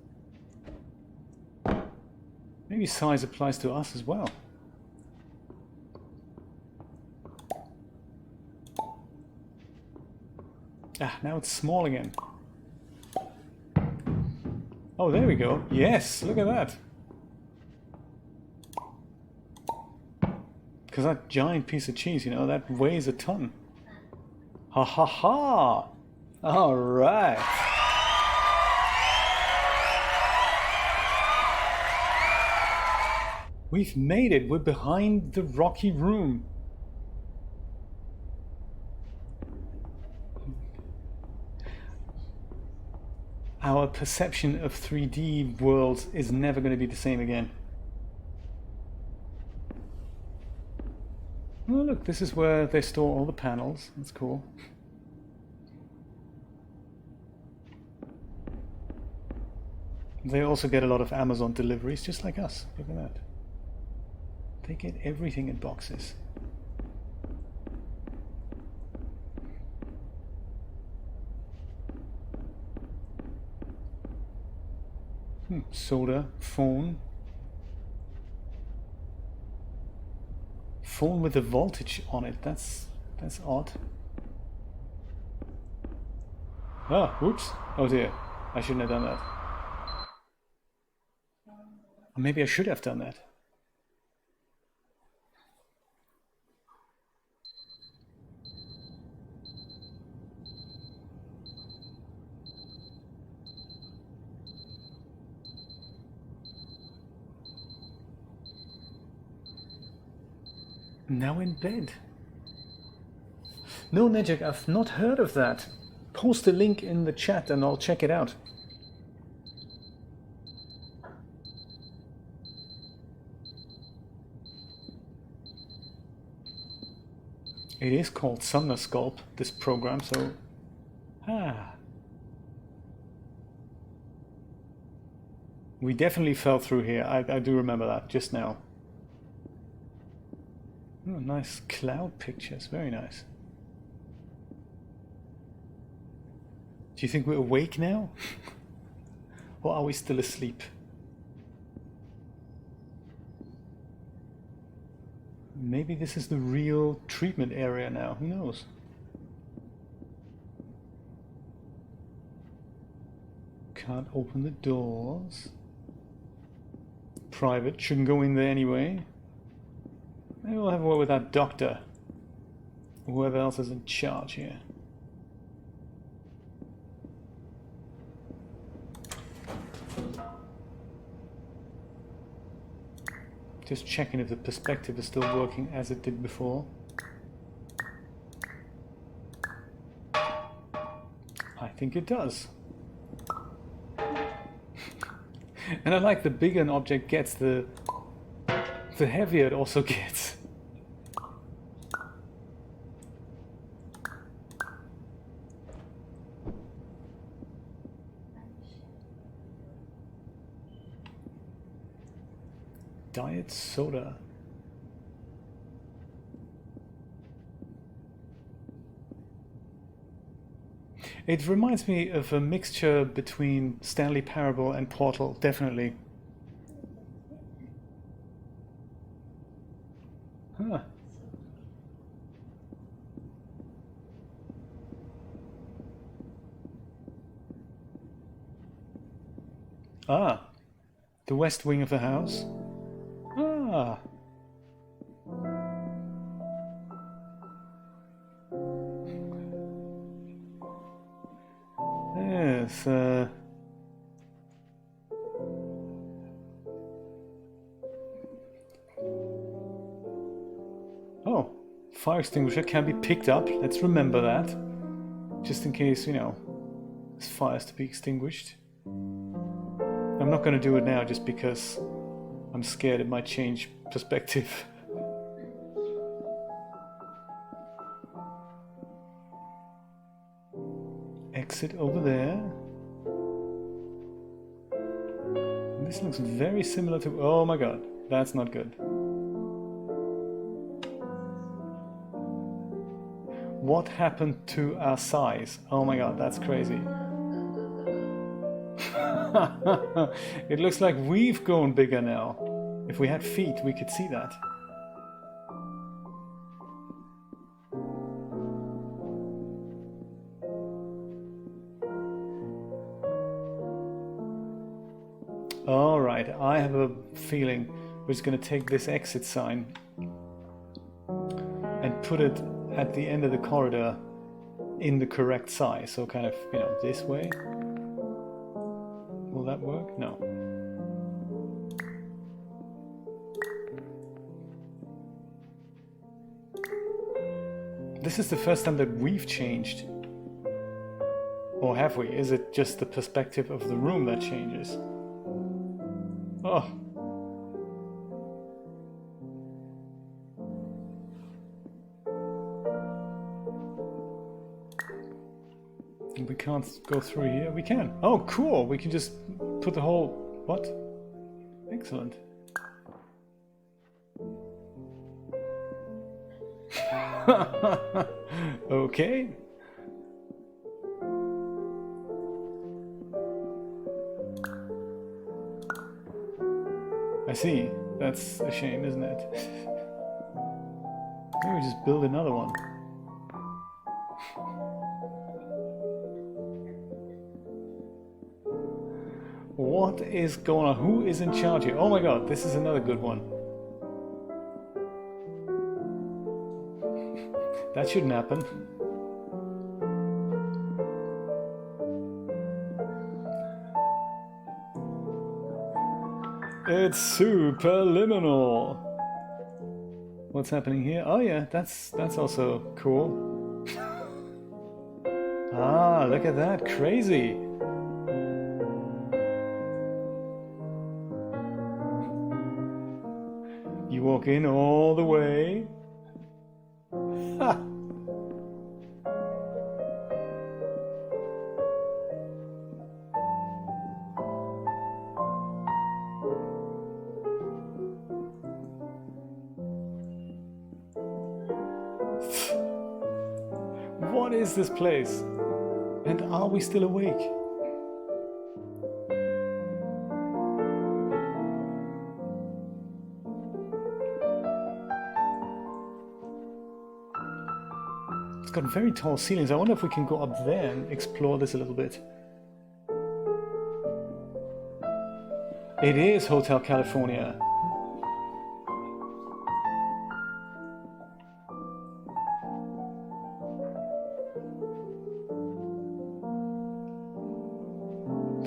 S1: Maybe size applies to us as well. Ah, now it's small again. Oh, there we go. Yes, look at that. Because that giant piece of cheese, you know, that weighs a ton. Ha ha ha! All right. We've made it. We're behind the rocky room. Our perception of 3D worlds is never going to be the same again. Oh look, this is where they store all the panels. That's cool. They also get a lot of Amazon deliveries, just like us. Look at that. They get everything in boxes. Soda, phone. Phone with a voltage on it. That's odd. Ah, whoops. Oh dear. I shouldn't have done that. Or maybe I should have done that. Now in bed. No, Nejak, I've not heard of that. Post a link in the chat and I'll check it out. It is called Sumnersculpt, this program, so... We definitely fell through here. I do remember that just now. Oh, nice cloud pictures, very nice. Do you think we're awake now? Or are we still asleep? Maybe this is the real treatment area now, who knows? Can't open the doors. Private, shouldn't go in there anyway. Maybe we'll have a word with that doctor. Whoever else is in charge here. Just checking if the perspective is still working as it did before. I think it does. And I like the bigger an object gets, the heavier it also gets. Diet soda. It reminds me of a mixture between Stanley Parable and Portal, definitely. Huh. Ah, the west wing of the house. Ah. Yes, oh, fire extinguisher can be picked up. Let's remember that. Just in case, you know, there's fires to be extinguished. I'm not going to do it now just because I'm scared it might change perspective. Exit over there. This looks very similar to... Oh my god, that's not good. What happened to our size? Oh my god, that's crazy. It looks like we've grown bigger now. If we had feet, we could see that. Alright, I have a feeling we're just going to take this exit sign put it at the end of the corridor in the correct size. So kind of, you know, this way. Will that work? No. This is the first time that we've changed. Or have we? Is it just the perspective of the room that changes? Oh. We can't go through here. We can. Oh, cool. We can just put the whole... What? Excellent. Okay. I see. That's a shame, isn't it? Maybe we just build another one. What is going on? Who is in charge here? Oh my god, this is another good one. That shouldn't happen. It's Superliminal. What's happening here? Oh yeah, that's also cool. Ah, look at that, crazy. You walk in all the way. Ha! What is this place? And are we still awake? It's got very tall ceilings. I wonder if we can go up there and explore this a little bit. It is Hotel California.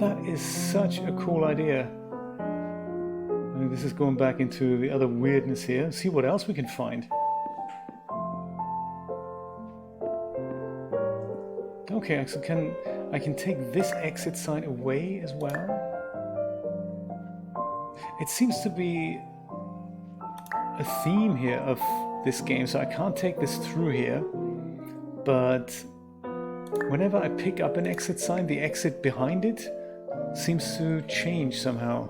S1: That is such a cool idea. I mean, this is going back into the other weirdness here. See what else we can find. Okay, so I can take this exit sign away as well. It seems to be a theme here of this game, so I can't take this through here. But whenever I pick up an exit sign, the exit behind it seems to change somehow.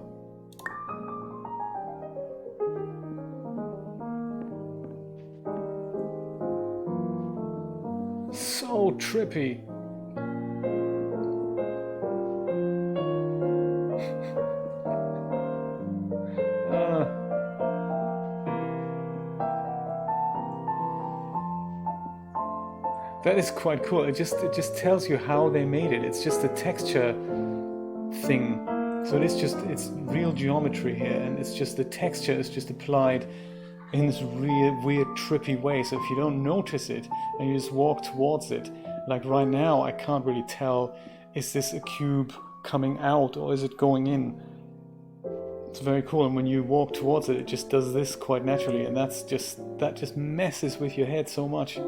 S1: So trippy. That is quite cool. It just tells you how they made it. It's just a texture thing. So it's real geometry here, and it's just the texture is just applied in this weird trippy way. So if you don't notice it and you just walk towards it, like right now I can't really tell, is this a cube coming out or is it going in? It's very cool, and when you walk towards it, it just does this quite naturally, and that just messes with your head so much.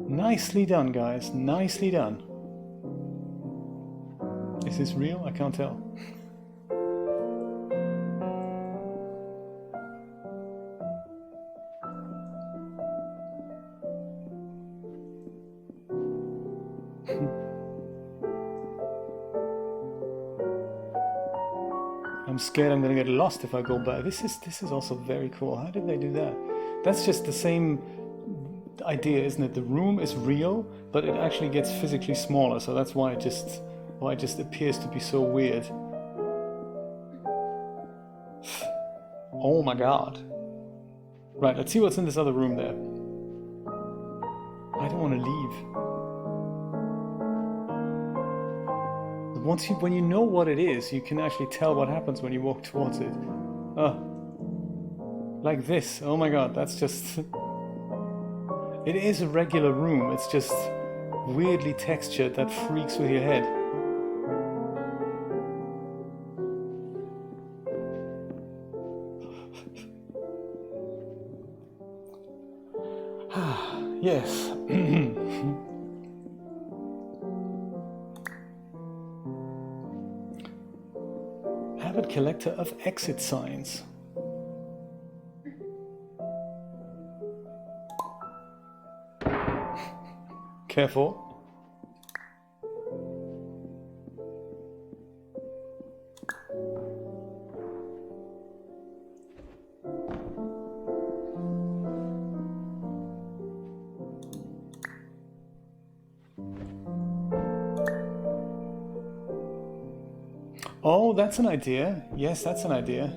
S1: Nicely done, guys. Nicely done. Is this real? I can't tell. I'm scared I'm gonna get lost if I go back. This is also very cool. How did they do that? That's just the same idea, isn't it? The room is real, but it actually gets physically smaller, so that's why it just appears to be so weird. Oh my god. Right, let's see what's in this other room there. I don't want to leave. When you know what it is, you can actually tell what happens when you walk towards it. Oh. Like this. Oh my god, that's just It is a regular room, it's just weirdly textured that freaks with your head. Yes. Habit collector of exit signs. Careful. Oh, that's an idea. Yes, that's an idea.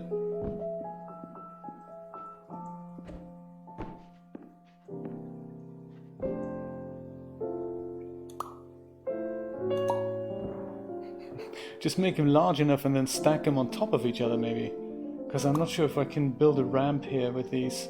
S1: Just make them large enough and then stack them on top of each other, maybe. Because I'm not sure if I can build a ramp here with these.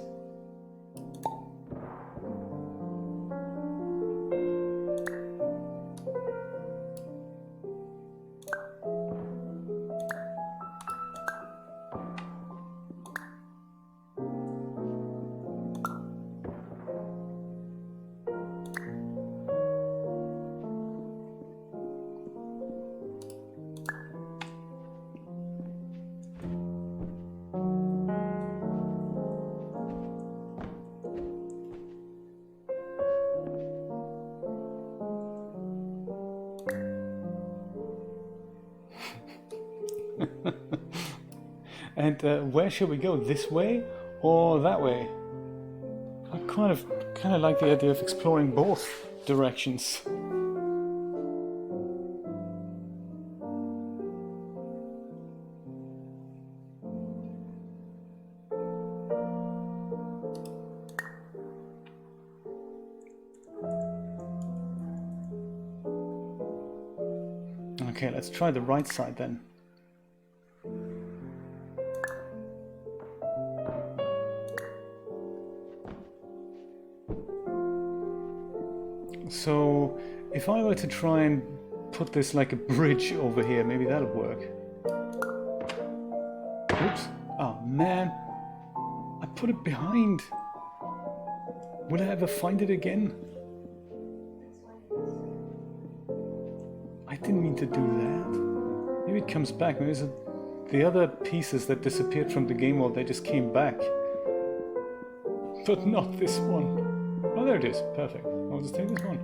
S1: And where should we go? This way or that way? I kind of like the idea of exploring both directions. Okay, let's try the right side then. So, if I were to try and put this like a bridge over here, maybe that'll work. Oops. Oh man. I put it behind. Will I ever find it again? I didn't mean to do that. Maybe it comes back. Maybe the other pieces that disappeared from the game world, they just came back. But not this one. Oh, there it is. Perfect. I'll just take this one.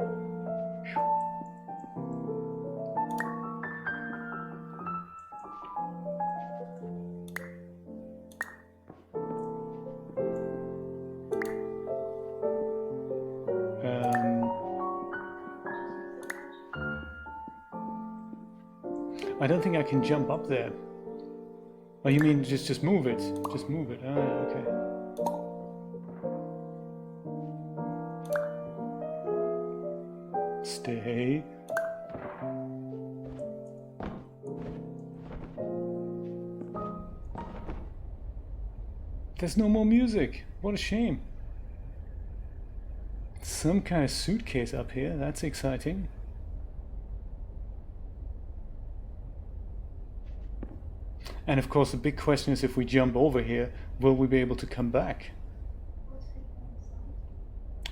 S1: I don't think I can jump up there. Oh, you mean just move it? Just move it. Ah, okay. Stay. There's no more music. What a shame. Some kind of suitcase up here. That's exciting. And of course the big question is, if we jump over here, will we be able to come back?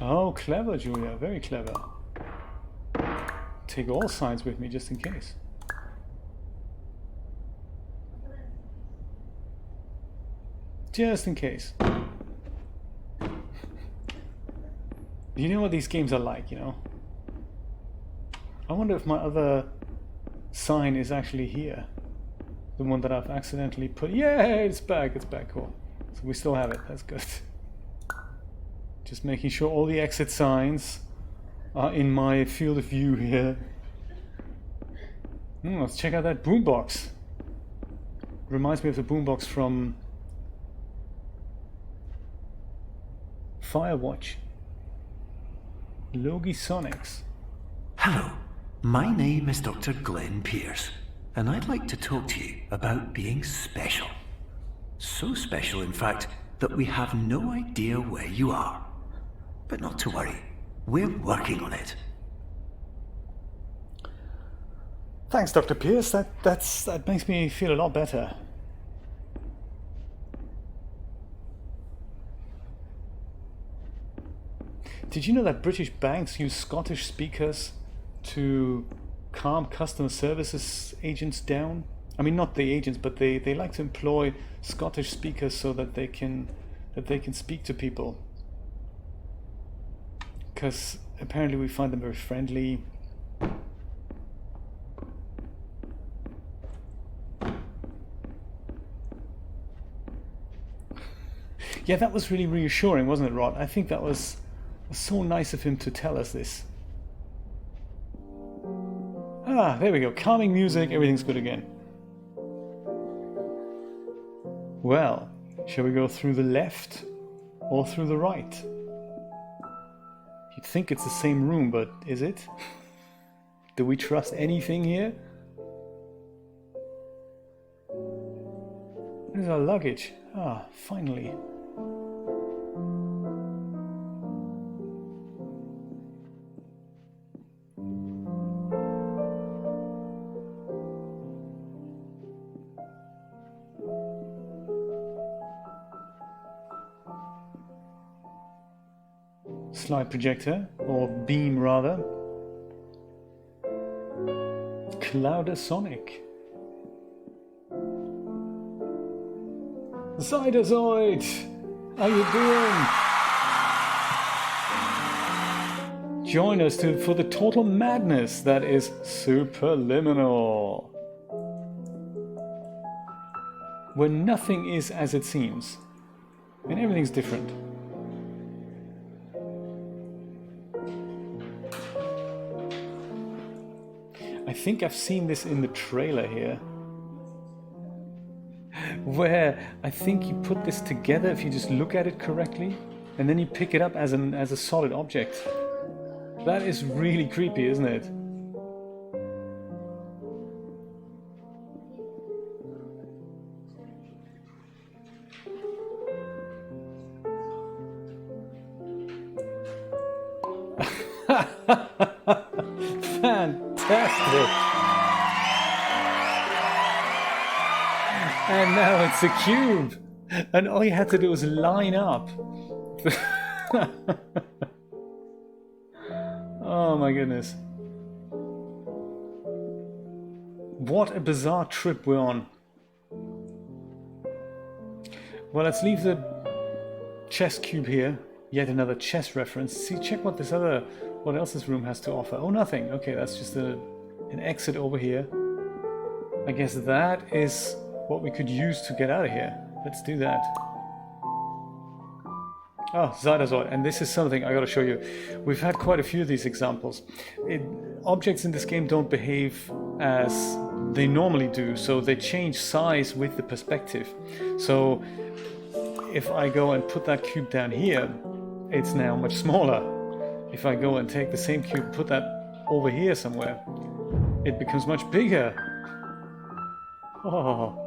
S1: Oh, clever, Julia. Very clever. Take all signs with me just in case. Just in case. You know what these games are like, you know? I wonder if my other sign is actually here. The one that I've accidentally put. Yeah, it's back, cool. So we still have it, that's good. Just making sure all the exit signs are in my field of view here. Let's check out that boombox. Reminds me of the boombox from Firewatch. Logi Sonics.
S2: Hello, my name is Dr. Glenn Pierce, and I'd like to talk to you about being special. So special, in fact, that we have no idea where you are. But not to worry, We're working on it.
S1: Thanks, Dr. Pierce. That makes me feel a lot better. Did you know that British banks use Scottish speakers to calm customer services agents down? I mean, not the agents, but they like to employ Scottish speakers so that they can speak to people. Because apparently we find them very friendly. Yeah, that was really reassuring, wasn't it, Rod? I think that was so nice of him to tell us this. Ah, there we go. Calming music, everything's good again. Well, shall we go through the left or through the right? You'd think it's the same room, but is it? Do we trust anything here? Where's our luggage? Ah, finally. Slide projector, or beam rather. Cloudasonic. Zydozoid! How you doing? Join us for the total madness that is Superliminal. Where nothing is as it seems. And everything's different. I think I've seen this in the trailer here, where I think you put this together if you just look at it correctly, and then you pick it up as a solid object. That is really creepy, isn't it? Fantastic! And now it's a cube! And all you had to do was line up. Oh my goodness. What a bizarre trip we're on. Well, let's leave the chess cube here. Yet another chess reference. See, check what else this room has to offer. Oh, nothing. Okay, that's just an exit over here. I guess that is what we could use to get out of here. Let's do that. Oh, Zydozoid. And this is something I gotta show you. We've had quite a few of these examples. Objects in this game don't behave as they normally do, so they change size with the perspective. So if I go and put that cube down here, it's now much smaller. If I go and take the same cube and put that over here somewhere, it becomes much bigger. Oh,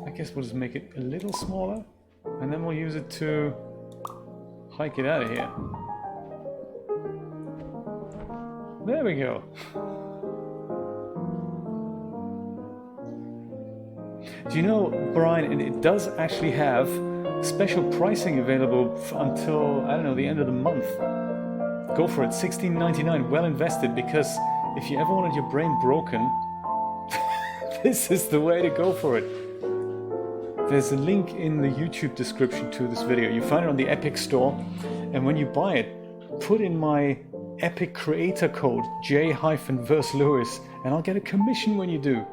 S1: I guess we'll just make it a little smaller, and then we'll use it to hike it out of here. There we go. Do you know, Brian, it does actually have special pricing available until, I don't know, the end of the month. Go for it, $16.99, well invested, because if you ever wanted your brain broken, this is the way to go for it. There's a link in the YouTube description to this video. You find it on the Epic Store, and when you buy it, put in my Epic creator code, J-Verse-Lewis, and I'll get a commission when you do.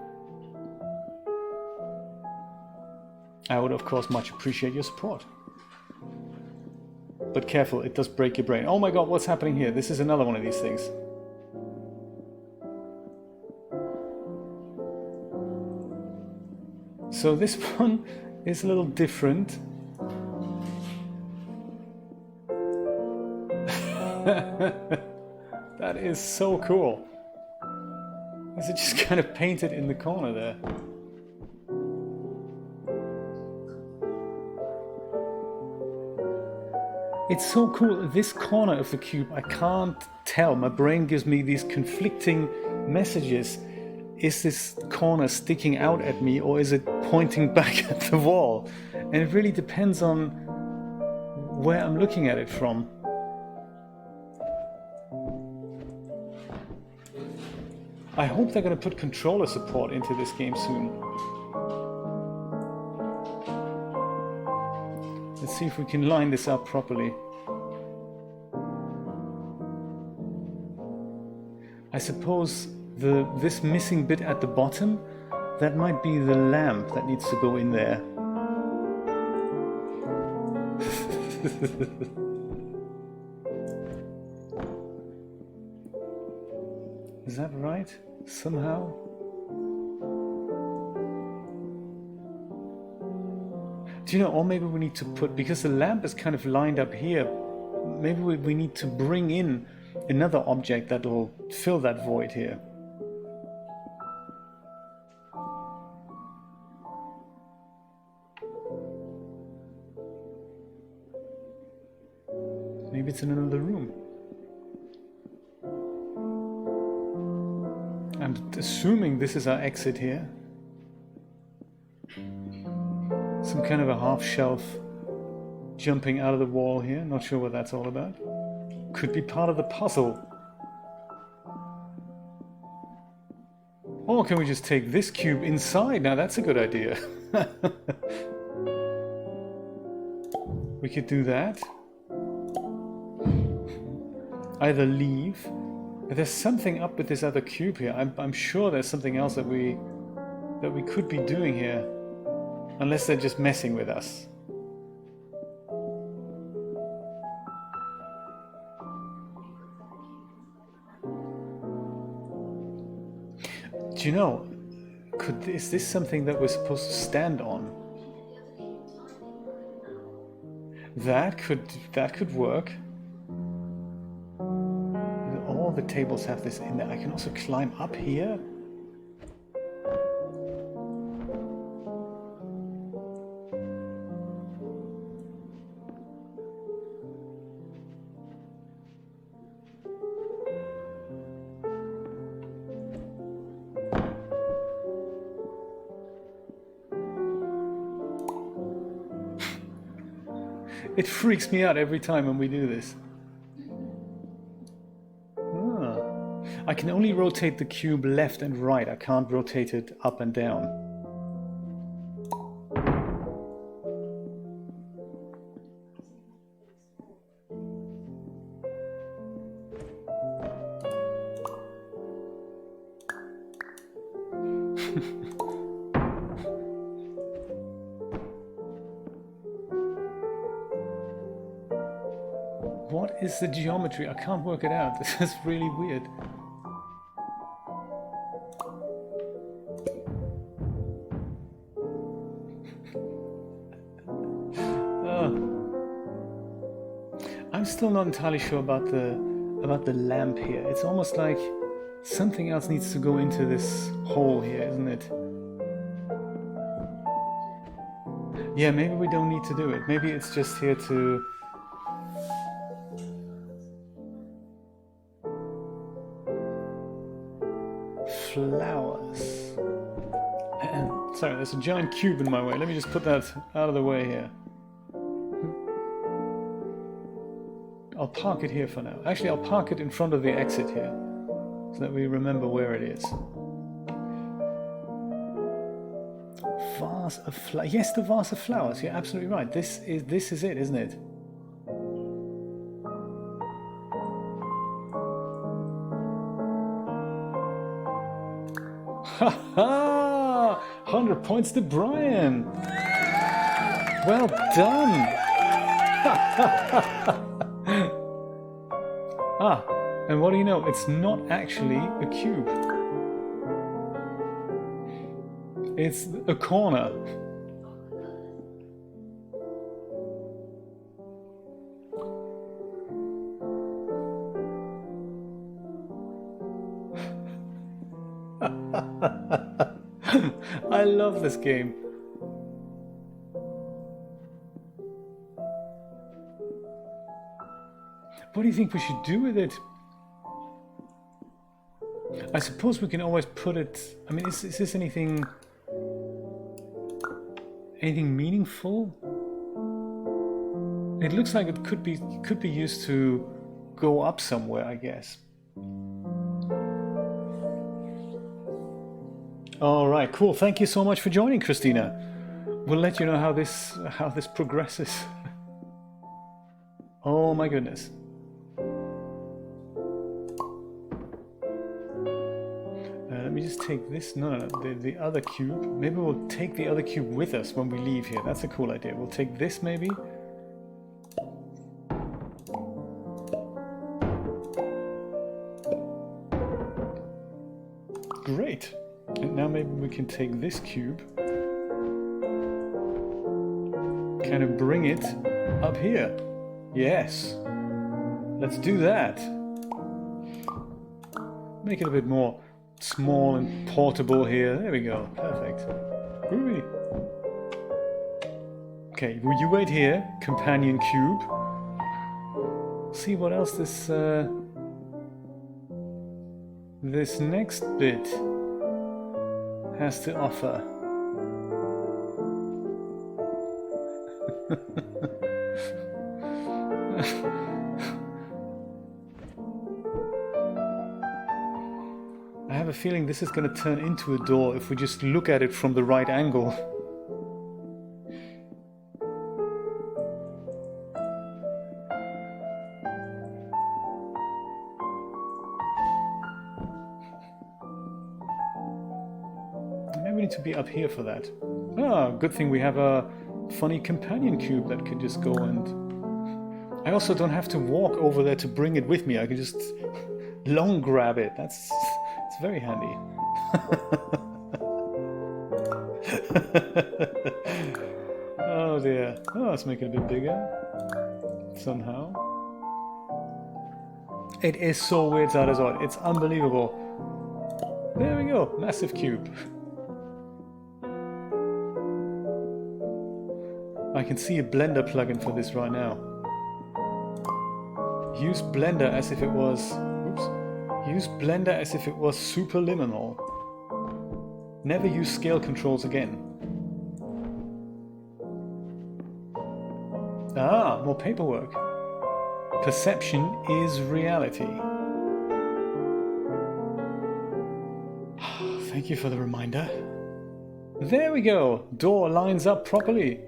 S1: I would, of course, much appreciate your support. But careful, it does break your brain. Oh my god, what's happening here? This is another one of these things. So this one is a little different. That is so cool. Is it just kind of painted in the corner there? It's so cool. This corner of the cube, I can't tell. My brain gives me these conflicting messages. Is this corner sticking out at me, or is it pointing back at the wall? And it really depends on where I'm looking at it from. I hope they're going to put controller support into this game soon. Let's see if we can line this up properly. I suppose this missing bit at the bottom, that might be the lamp that needs to go in there. Is that right? Somehow? Do you know, or maybe we need to put, because the lamp is kind of lined up here, maybe we need to bring in another object that will fill that void here. Maybe it's in another room. I'm assuming this is our exit here. Some kind of a half shelf jumping out of the wall here. Not sure what that's all about. Could be part of the puzzle. Or can we just take this cube inside? Now that's a good idea. We could do that. Either leave. There's something up with this other cube here. I'm sure there's something else that we could be doing here. Unless they're just messing with us. Do you know, is this something that we're supposed to stand on? That could work. All the tables have this in there. I can also climb up here. It freaks me out every time when we do this. I can only rotate the cube left and right. I can't rotate it up and down. What is the geometry? I can't work it out. This is really weird. I'm still not entirely sure about the lamp here. It's almost like something else needs to go into this hole here, isn't it? Yeah, maybe we don't need to do it. Maybe it's just here to... flowers. Sorry, there's a giant cube in my way. Let me just put that out of the way here. I'll park it here for now. Actually, I'll park it in front of the exit here, so that we remember where it is. Vase of flowers. Yes, the vase of flowers. You're absolutely right. This is it, isn't it? Ha ha! 100 points to Brian. Well done. Ah, and what do you know? It's not actually a cube. It's a corner. I love this game. What do you think we should do with it? I suppose we can always put it... I mean, is this anything meaningful? It looks like it could be used to go up somewhere, I guess. All right, cool. Thank you so much for joining, Christina. We'll let you know how this progresses. Oh my goodness. Let me just take this. No, the other cube. Maybe we'll take the other cube with us when we leave here. That's a cool idea. We'll take this maybe. Great. And now maybe we can take this cube, kind of bring it up here. Yes. Let's do that. Make it a bit more small and portable here. There we go. Perfect. Groovy. Okay, will you wait here? Companion cube. See what else this next bit has to offer. I have a feeling this is going to turn into a door if we just look at it from the right angle. Maybe we need to be up here for that. Ah, good thing we have a funny companion cube that could just go and... I also don't have to walk over there to bring it with me. I can just long grab it. It's very handy. Oh dear. Oh, let's make it a bit bigger. Somehow. It is so weird, Zadazord. It's unbelievable. There we go. Massive cube. I can see a Blender plugin for this right now. Use Blender as if it was... Oops. Use Blender as if it was Superliminal. Never use scale controls again. Ah, more paperwork. Perception is reality. Thank you for the reminder. There we go. Door lines up properly.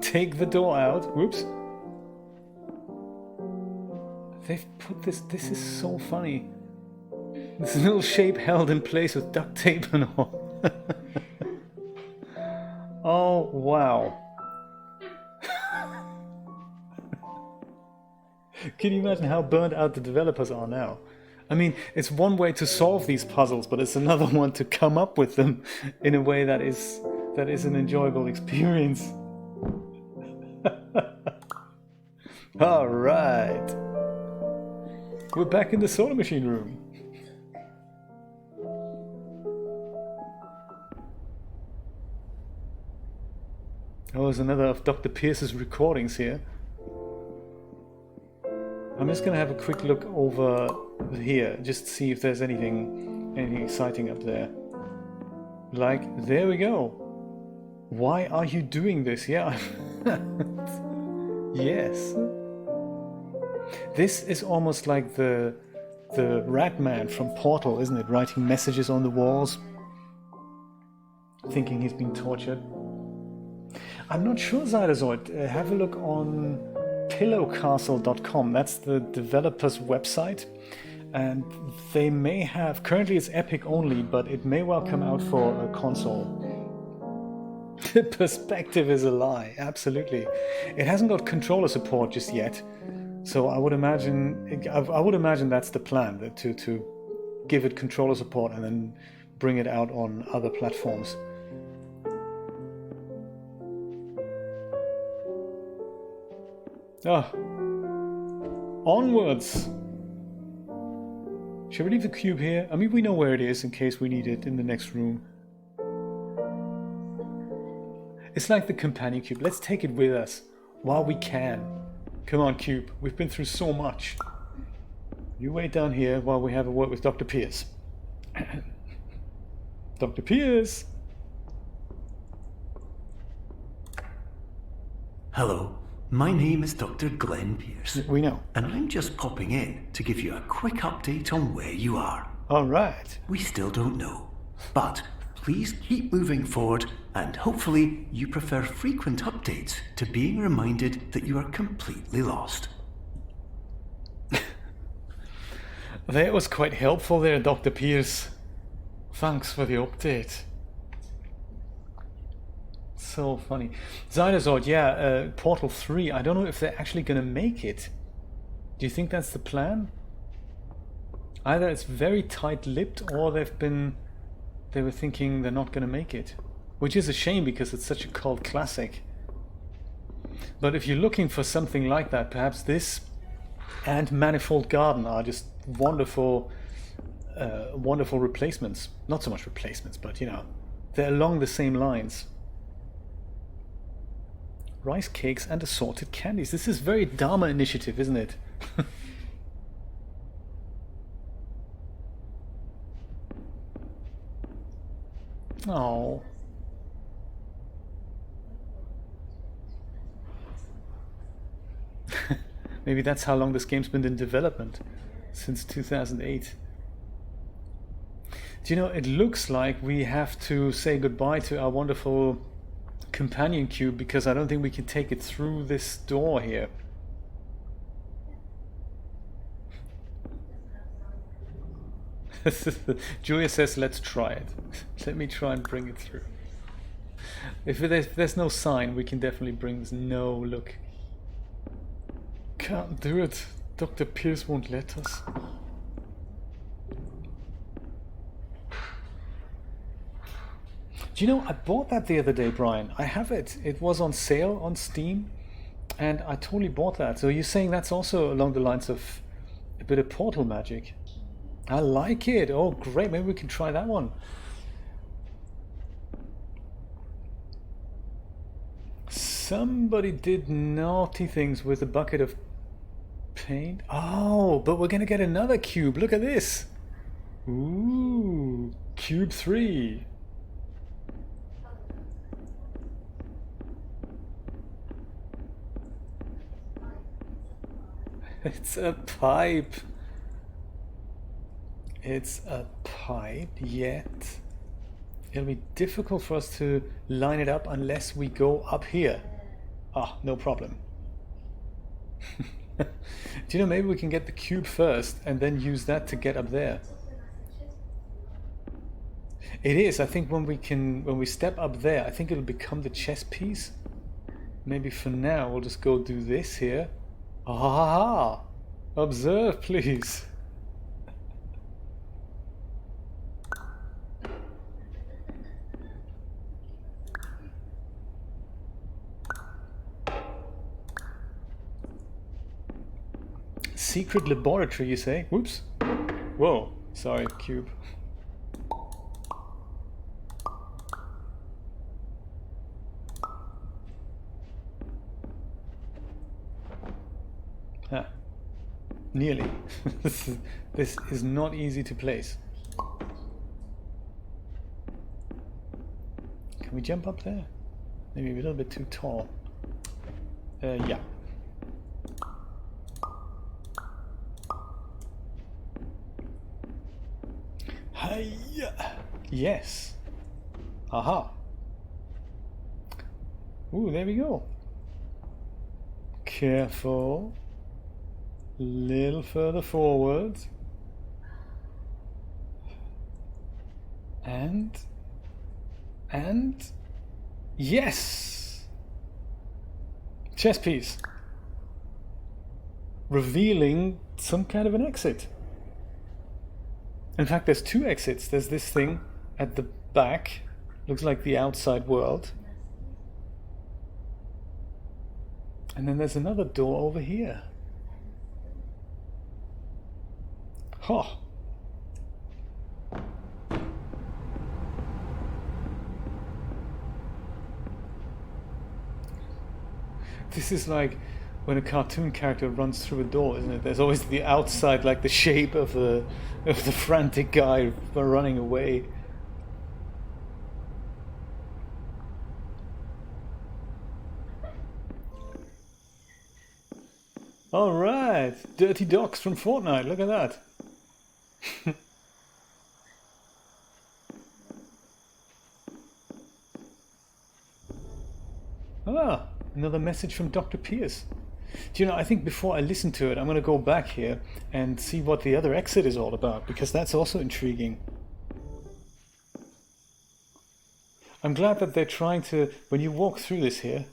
S1: Take the door out. Whoops. They've put this is so funny. This little shape held in place with duct tape and all. Oh, wow. Can you imagine how burnt out the developers are now? I mean, it's one way to solve these puzzles, but it's another one to come up with them in a way that is an enjoyable experience. All right. We're back in the solar machine room. Oh, there's another of Dr. Pierce's recordings here. I'm just gonna have a quick look over here, just to see if there's anything exciting up there. Like, there we go. Why are you doing this? Yeah. Yes. This is almost like the rat man from Portal, isn't it? Writing messages on the walls, thinking he's been tortured. I'm not sure, Zydazoid. Have a look on pillowcastle.com. That's the developer's website. And they may have... Currently it's Epic only, but it may well come out for a console. The perspective is a lie, absolutely. It hasn't got controller support just yet. So I would imagine that's the plan, to give it controller support and then bring it out on other platforms. Oh. Onwards! Shall we leave the cube here? I mean, we know where it is in case we need it in the next room. It's like the companion cube. Let's take it with us while we can. Come on, Cube. We've been through so much. You wait down here while we have a word with Dr. Pierce. Dr. Pierce!
S2: Hello, my name is Dr. Glenn Pierce.
S1: We know.
S2: And I'm just popping in to give you a quick update on where you are.
S1: All right.
S2: We still don't know, but please keep moving forward, and hopefully you prefer frequent updates to being reminded that you are completely lost.
S1: That was quite helpful there, Dr. Pierce. Thanks for the update. So funny. Zynosaur, yeah, Portal 3. I don't know if they're actually going to make it. Do you think that's the plan? Either it's very tight-lipped, or they were thinking they're not going to make it. Which is a shame because it's such a cult classic. But if you're looking for something like that, perhaps this and Manifold Garden are just wonderful wonderful replacements. Not so much replacements, but you know, they're along the same lines. Rice cakes and assorted candies. This is very Dharma initiative, isn't it? Oh. Maybe that's how long this game's been in development. Since 2008. Do you know, it looks like we have to say goodbye to our wonderful companion cube because I don't think we can take it through this door here. Julia says, let's try it. Let me try and bring it through. If there's no sign, we can definitely bring this. No, look. Can't do it. Dr. Pierce won't let us. Do you know, I bought that the other day, Brian. I have it. It was on sale on Steam, and I totally bought that. So you're saying that's also along the lines of a bit of Portal magic? I like it. Oh, great. Maybe we can try that one. Somebody did naughty things with a bucket of paint. Oh, but we're going to get another cube. Look at this. Ooh, cube 3. It's a pipe. It's a pipe, yet it'll be difficult for us to line it up unless we go up here. Ah, no problem. Do you know, maybe we can get the cube first and then use that to get up there. It is, I think when we step up there, I think it'll become the chess piece. Maybe for now we'll just go do this here. Ah, observe please. Secret laboratory, you say? Whoops. Whoa, sorry, cube. Ah, nearly. This is not easy to place. Can we jump up there? Maybe a little bit too tall. Yeah. Hiya! Yes. Aha. Ooh, there we go. Careful. Little further forward. And yes! Chess piece. Revealing some kind of an exit. In fact, there's two exits. There's this thing at the back. Looks like the outside world. And then there's another door over here. Oh. This is like when a cartoon character runs through a door, isn't it? There's always the outside, like the shape of the frantic guy running away. All right, dirty docs from Fortnite. Look at that. Ah, another message from Dr. Pierce. Do you know, I think before I listen to it, I'm going to go back here and see what the other exit is all about, because that's also intriguing. I'm glad that they're trying to, when you walk through this here,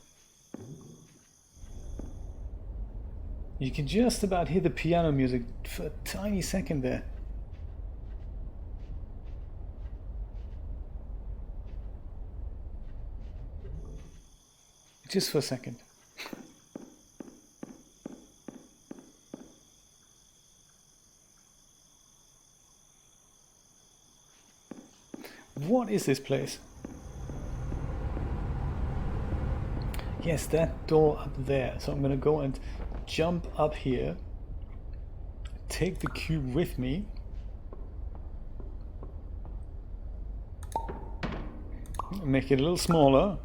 S1: you can just about hear the piano music for a tiny second there. Just for a second. What is this place? Yes, that door up there. So I'm going to go and jump up here. Take the cube with me. Make it a little smaller.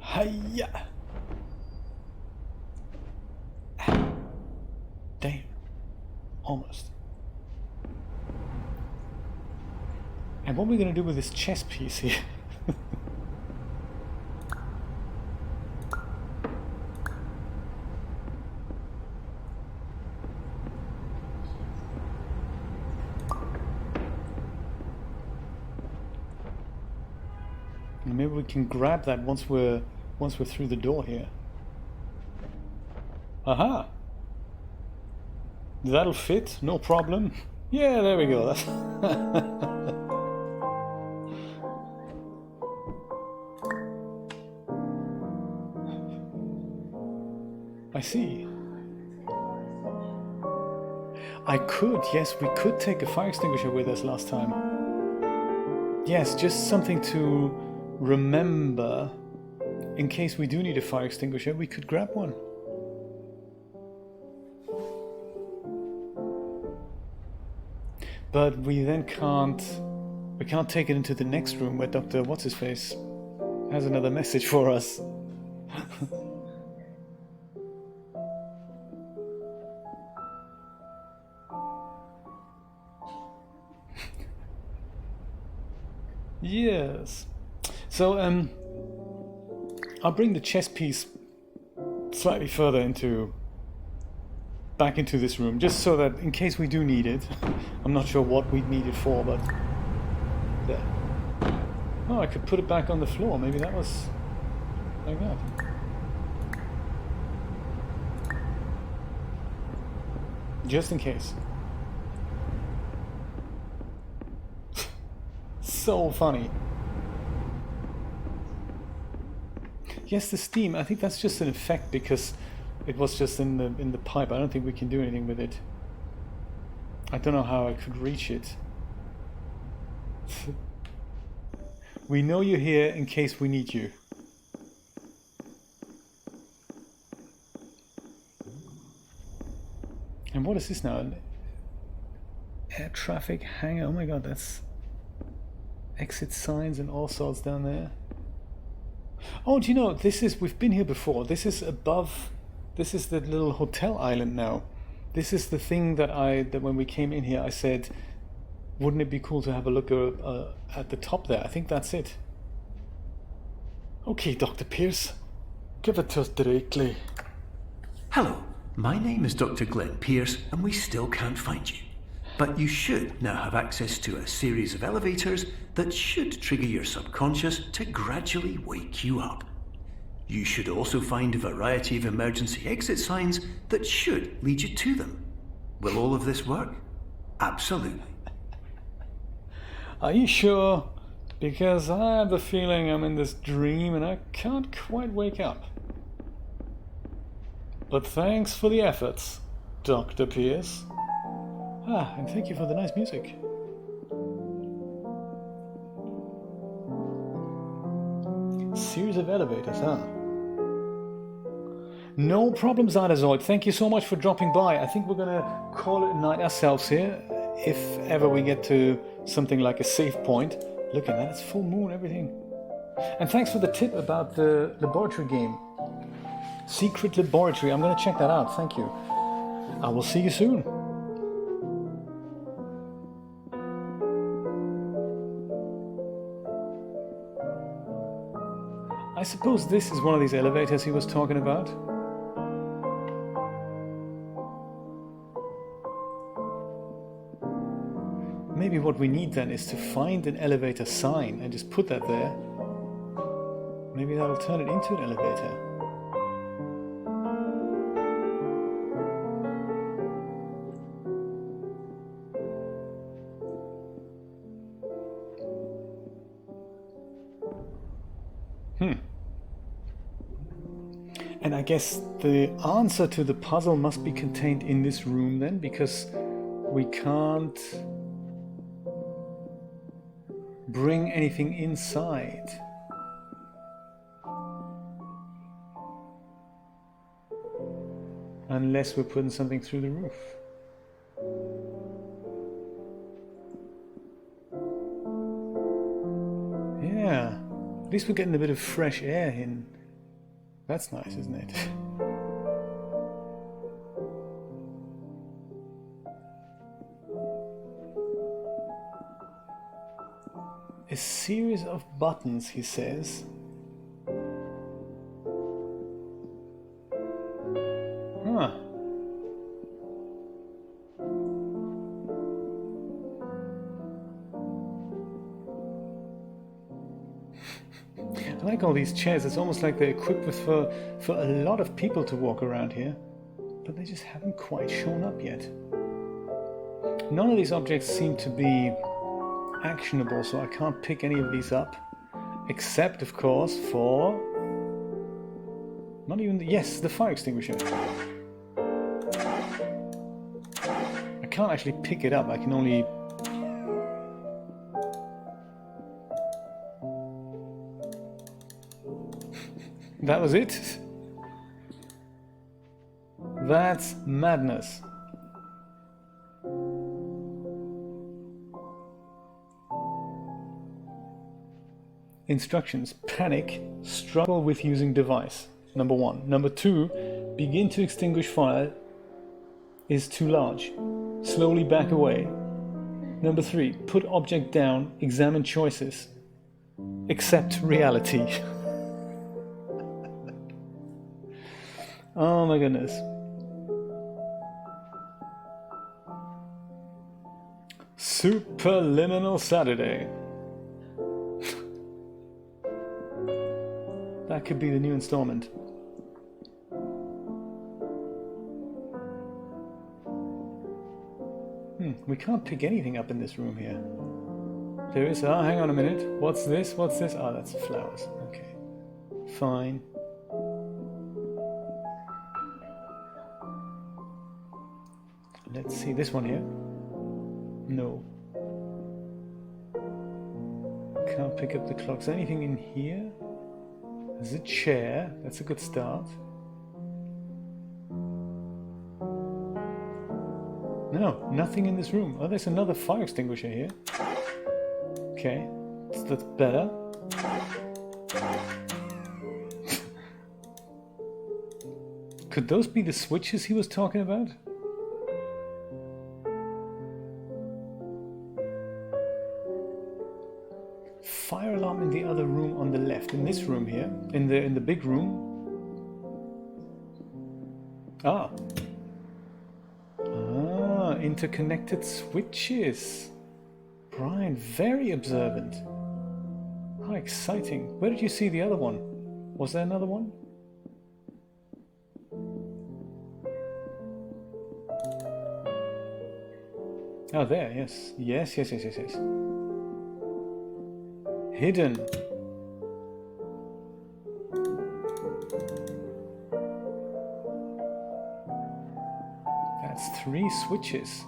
S1: Hiya! Damn. Almost. And what are we going to do with this chess piece here? And maybe we can grab that once we're through the door here. Aha! That'll fit, no problem. Yeah, there we go. I see. I could, yes, we could take a fire extinguisher with us last time. Yes, just something to remember. In case we do need a fire extinguisher, we could grab one. But we then can't take it into the next room where Dr. What's-His-Face has another message for us. Yes. So, I'll bring the chess piece slightly further back into this room, just so that in case we do need it, I'm not sure what we'd need it for, but there. Oh, I could put it back on the floor. Maybe that was like that. Just in case. So funny. Yes, the steam. I think that's just an effect because it was just in the pipe. I don't think we can do anything with it. I don't know how I could reach it. We know you're here in case we need you. And what is this now? An air traffic hangar. Oh my god, that's exit signs and all sorts down there. Oh, do you know, we've been here before. This is above, this is the little hotel island now. This is the thing that when we came in here, I said, wouldn't it be cool to have a look at the top there? I think that's it. Okay, Dr. Pierce, give it to us directly.
S2: Hello, my name is Dr. Glenn Pierce, and we still can't find you. But you should now have access to a series of elevators that should trigger your subconscious to gradually wake you up. You should also find a variety of emergency exit signs that should lead you to them. Will all of this work? Absolutely.
S1: Are you sure? Because I have the feeling I'm in this dream and I can't quite wake up. But thanks for the efforts, Dr. Pierce. And thank you for the nice music. of elevators, huh? No problem, Zydazoid. Thank you so much for dropping by. I think we're gonna call it a night ourselves here. If ever we get to something like a save point. Look at that, it's full moon, everything. And thanks for the tip about the laboratory game. Secret Laboratory, I'm gonna check that out, thank you. I will see you soon. I suppose this is one of these elevators he was talking about. Maybe what we need then is to find an elevator sign and just put that there. Maybe that'll turn it into an elevator. And I guess the answer to the puzzle must be contained in this room then, because we can't bring anything inside. Unless we're putting something through the roof. Yeah, at least we're getting a bit of fresh air in. That's nice, isn't it? A series of buttons, he says. Huh. I like all these chairs. It's almost like they're equipped with for a lot of people to walk around here. But they just haven't quite shown up yet. None of these objects seem to be actionable, so I can't pick any of these up. Except, of course, for... not even... yes, the fire extinguisher. I can't actually pick it up. I can only... That was it? That's madness. Instructions: panic, struggle with using device. Number 1. Number 2, begin to extinguish fire is too large. Slowly back away. Number 3, put object down, examine choices. Accept reality. Oh my goodness. Superliminal Saturday. That could be the new installment. We can't pick anything up in this room here. There is... ah, hang on a minute. What's this? What's this? Ah, that's flowers. Okay. Fine. Let's see this one here. No. Can't pick up the clocks. Anything in here? There's a chair. That's a good start. No, nothing in this room. Oh, there's another fire extinguisher here. Okay, so that's better. Could those be the switches he was talking about? Fire alarm in the other room on the left. In this room here, in the big room. Ah, interconnected switches. Brian, very observant. How exciting. Where did you see the other one? Was there another one? Oh, there, yes. Yes. Hidden. That's 3 switches.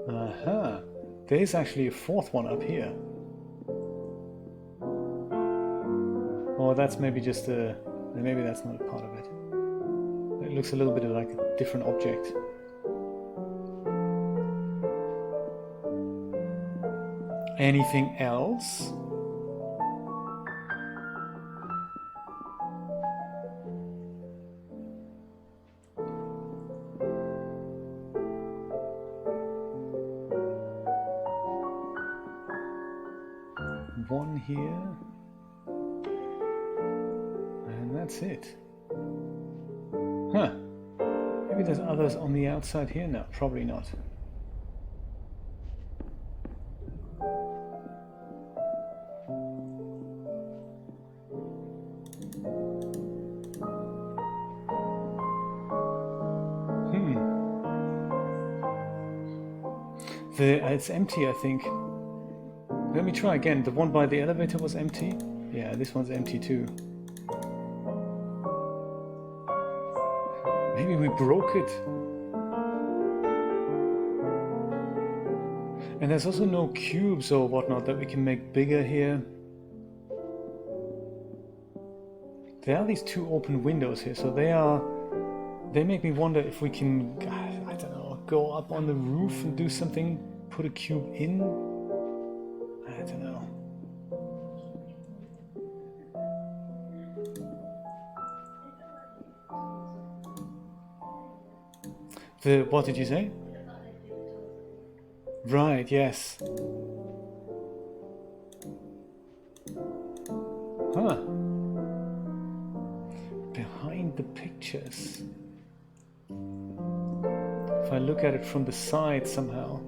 S1: Aha. There's actually a 4th one up here. Or that's maybe just a... maybe that's not a part of it. It looks a little bit like a different object. Anything else? One here. And that's it. Huh. Maybe there's others on the outside here? No, probably not. It's empty, I think. Let me try again. The one by the elevator was empty. Yeah, this one's empty too. Maybe we broke it. And there's also no cubes or whatnot that we can make bigger here. There are these two open windows here, so they make me wonder if we can, I don't know, go up on the roof and do something, put a cube in. I don't know. What did you say? Right, yes. Huh. Behind the pictures. If I look at it from the side somehow.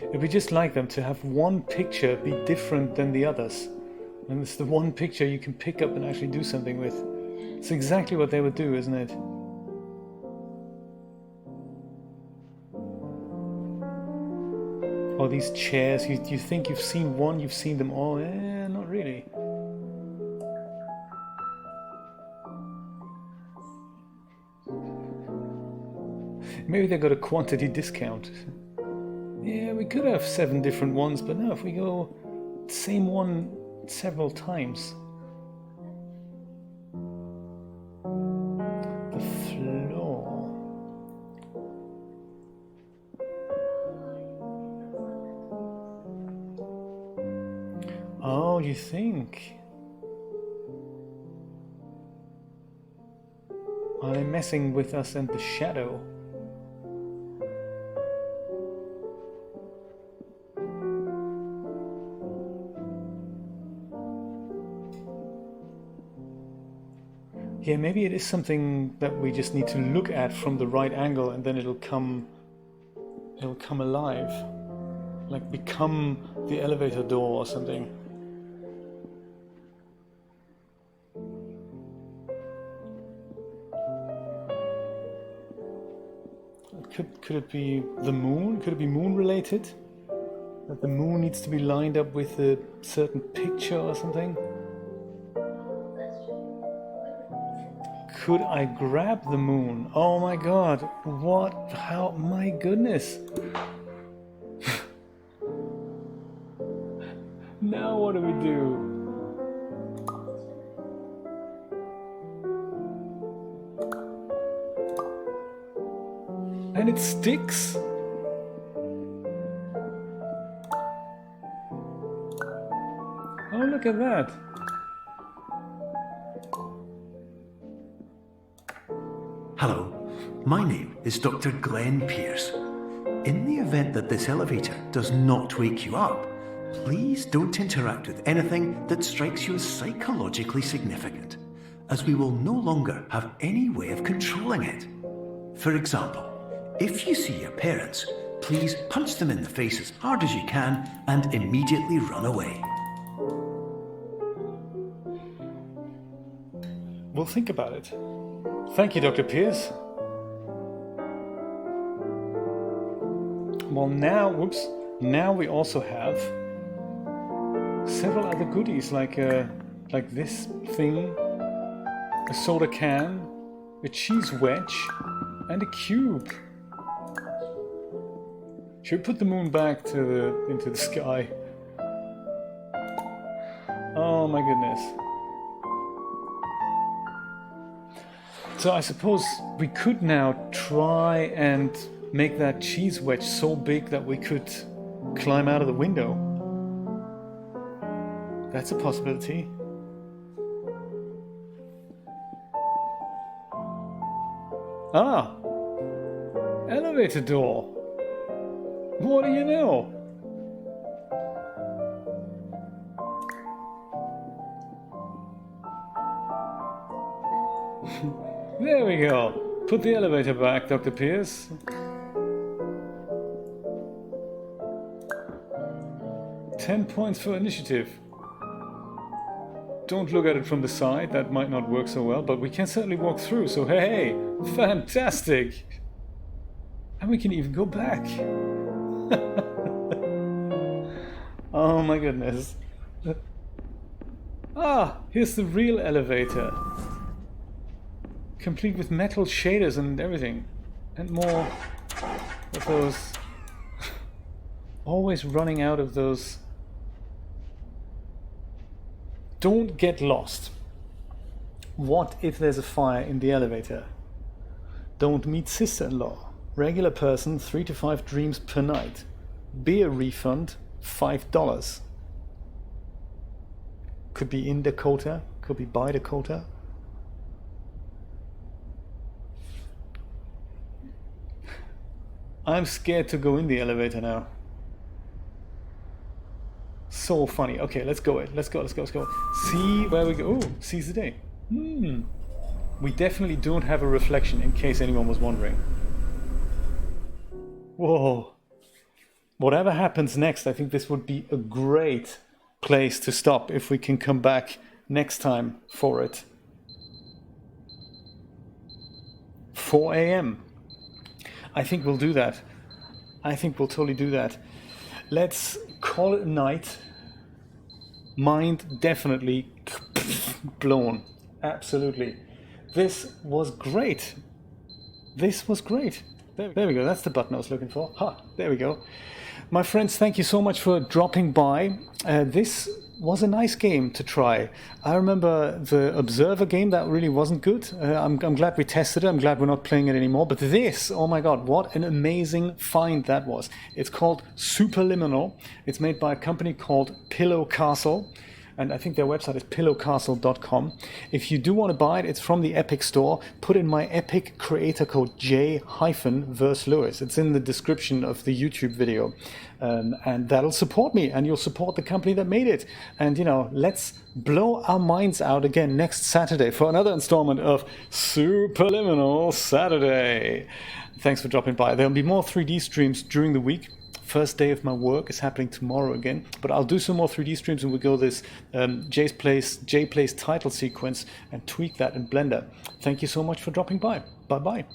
S1: It'd be just like them to have one picture be different than the others. And it's the one picture you can pick up and actually do something with. It's exactly what they would do, isn't it? Or these chairs, you think you've seen one, you've seen them all. Not really. Maybe they got a quantity discount. Yeah, we could have 7 different ones, but no, if we go same one several times. The floor. Oh, you think? Are they messing with us and the shadow? Yeah, maybe it is something that we just need to look at from the right angle, and then it'll come alive, like become the elevator door or something. Could it be the moon? Could it be moon related? That the moon needs to be lined up with a certain picture or something? Could I grab the moon? Oh my god, what? How? My goodness. Now what do we do? And it sticks? Oh, look at that.
S2: Hello, my name is Dr. Glenn Pierce. In the event that this elevator does not wake you up, please don't interact with anything that strikes you as psychologically significant, as we will no longer have any way of controlling it. For example, if you see your parents, please punch them in the face as hard as you can and immediately run away.
S1: We'll think about it. Thank you, Dr. Pierce. Well, now we also have several other goodies, like this thing, a soda can, a cheese wedge, And a cube. Should we put the moon back to into the sky? Oh my goodness. So I suppose we could now try and make that cheese wedge so big that we could climb out of the window. That's a possibility. Ah! Elevator door! What do you know? There we go. Put the elevator back, Dr. Pierce. "10 points for initiative." Don't look at it from the side, that might not work so well, but we can certainly walk through, so hey, fantastic! And we can even go back. Oh my goodness. Ah, here's the real elevator. Complete with metal shaders and everything. And more of those... always running out of those... Don't get lost. What if there's a fire in the elevator? Don't meet sister-in-law. Regular person, 3 to 5 dreams per night. Beer refund, $5. Could be in Dakota, could be by Dakota. I'm scared to go in the elevator now. So funny. Okay, let's go. Let's go. See where we go. Oh, seize the day. We definitely don't have a reflection, in case anyone was wondering. Whoa. Whatever happens next, I think this would be a great place to stop if we can come back next time for it. 4 a.m. I think we'll do that. I think we'll totally do that. Let's call it a night. Mind definitely blown. Absolutely. This was great. This was great. There we go. That's the button I was looking for. Ha, there we go. My friends, thank you so much for dropping by. This was a nice game to try. I remember the Observer game, that really wasn't good. I'm glad we tested it. I'm glad we're not playing it anymore. But this, oh my God, what an amazing find that was. It's called Superliminal. It's made by a company called Pillow Castle. And I think their website is pillowcastle.com. If you do want to buy it, it's from the Epic Store. Put in my Epic creator code J-Verse-Lewis. It's in the description of the YouTube video. And that'll support me, and you'll support the company that made it. And, you know, let's blow our minds out again next Saturday for another installment of Superliminal Saturday. Thanks for dropping by. There'll be more 3D streams during the week. First day of my work is happening tomorrow again, but I'll do some more 3D streams and we'll go this J Plays title sequence and tweak that in Blender. Thank you so much for dropping by. Bye-bye.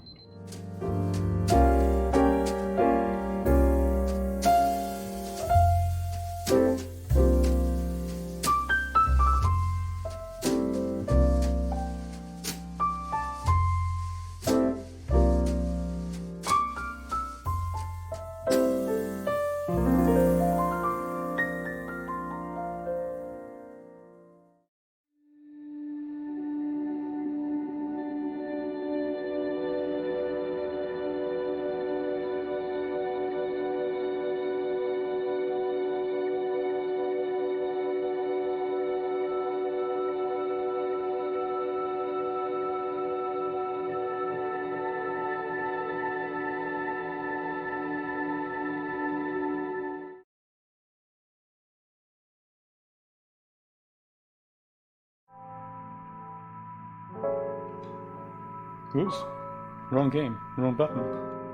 S1: Oops, wrong game, wrong button.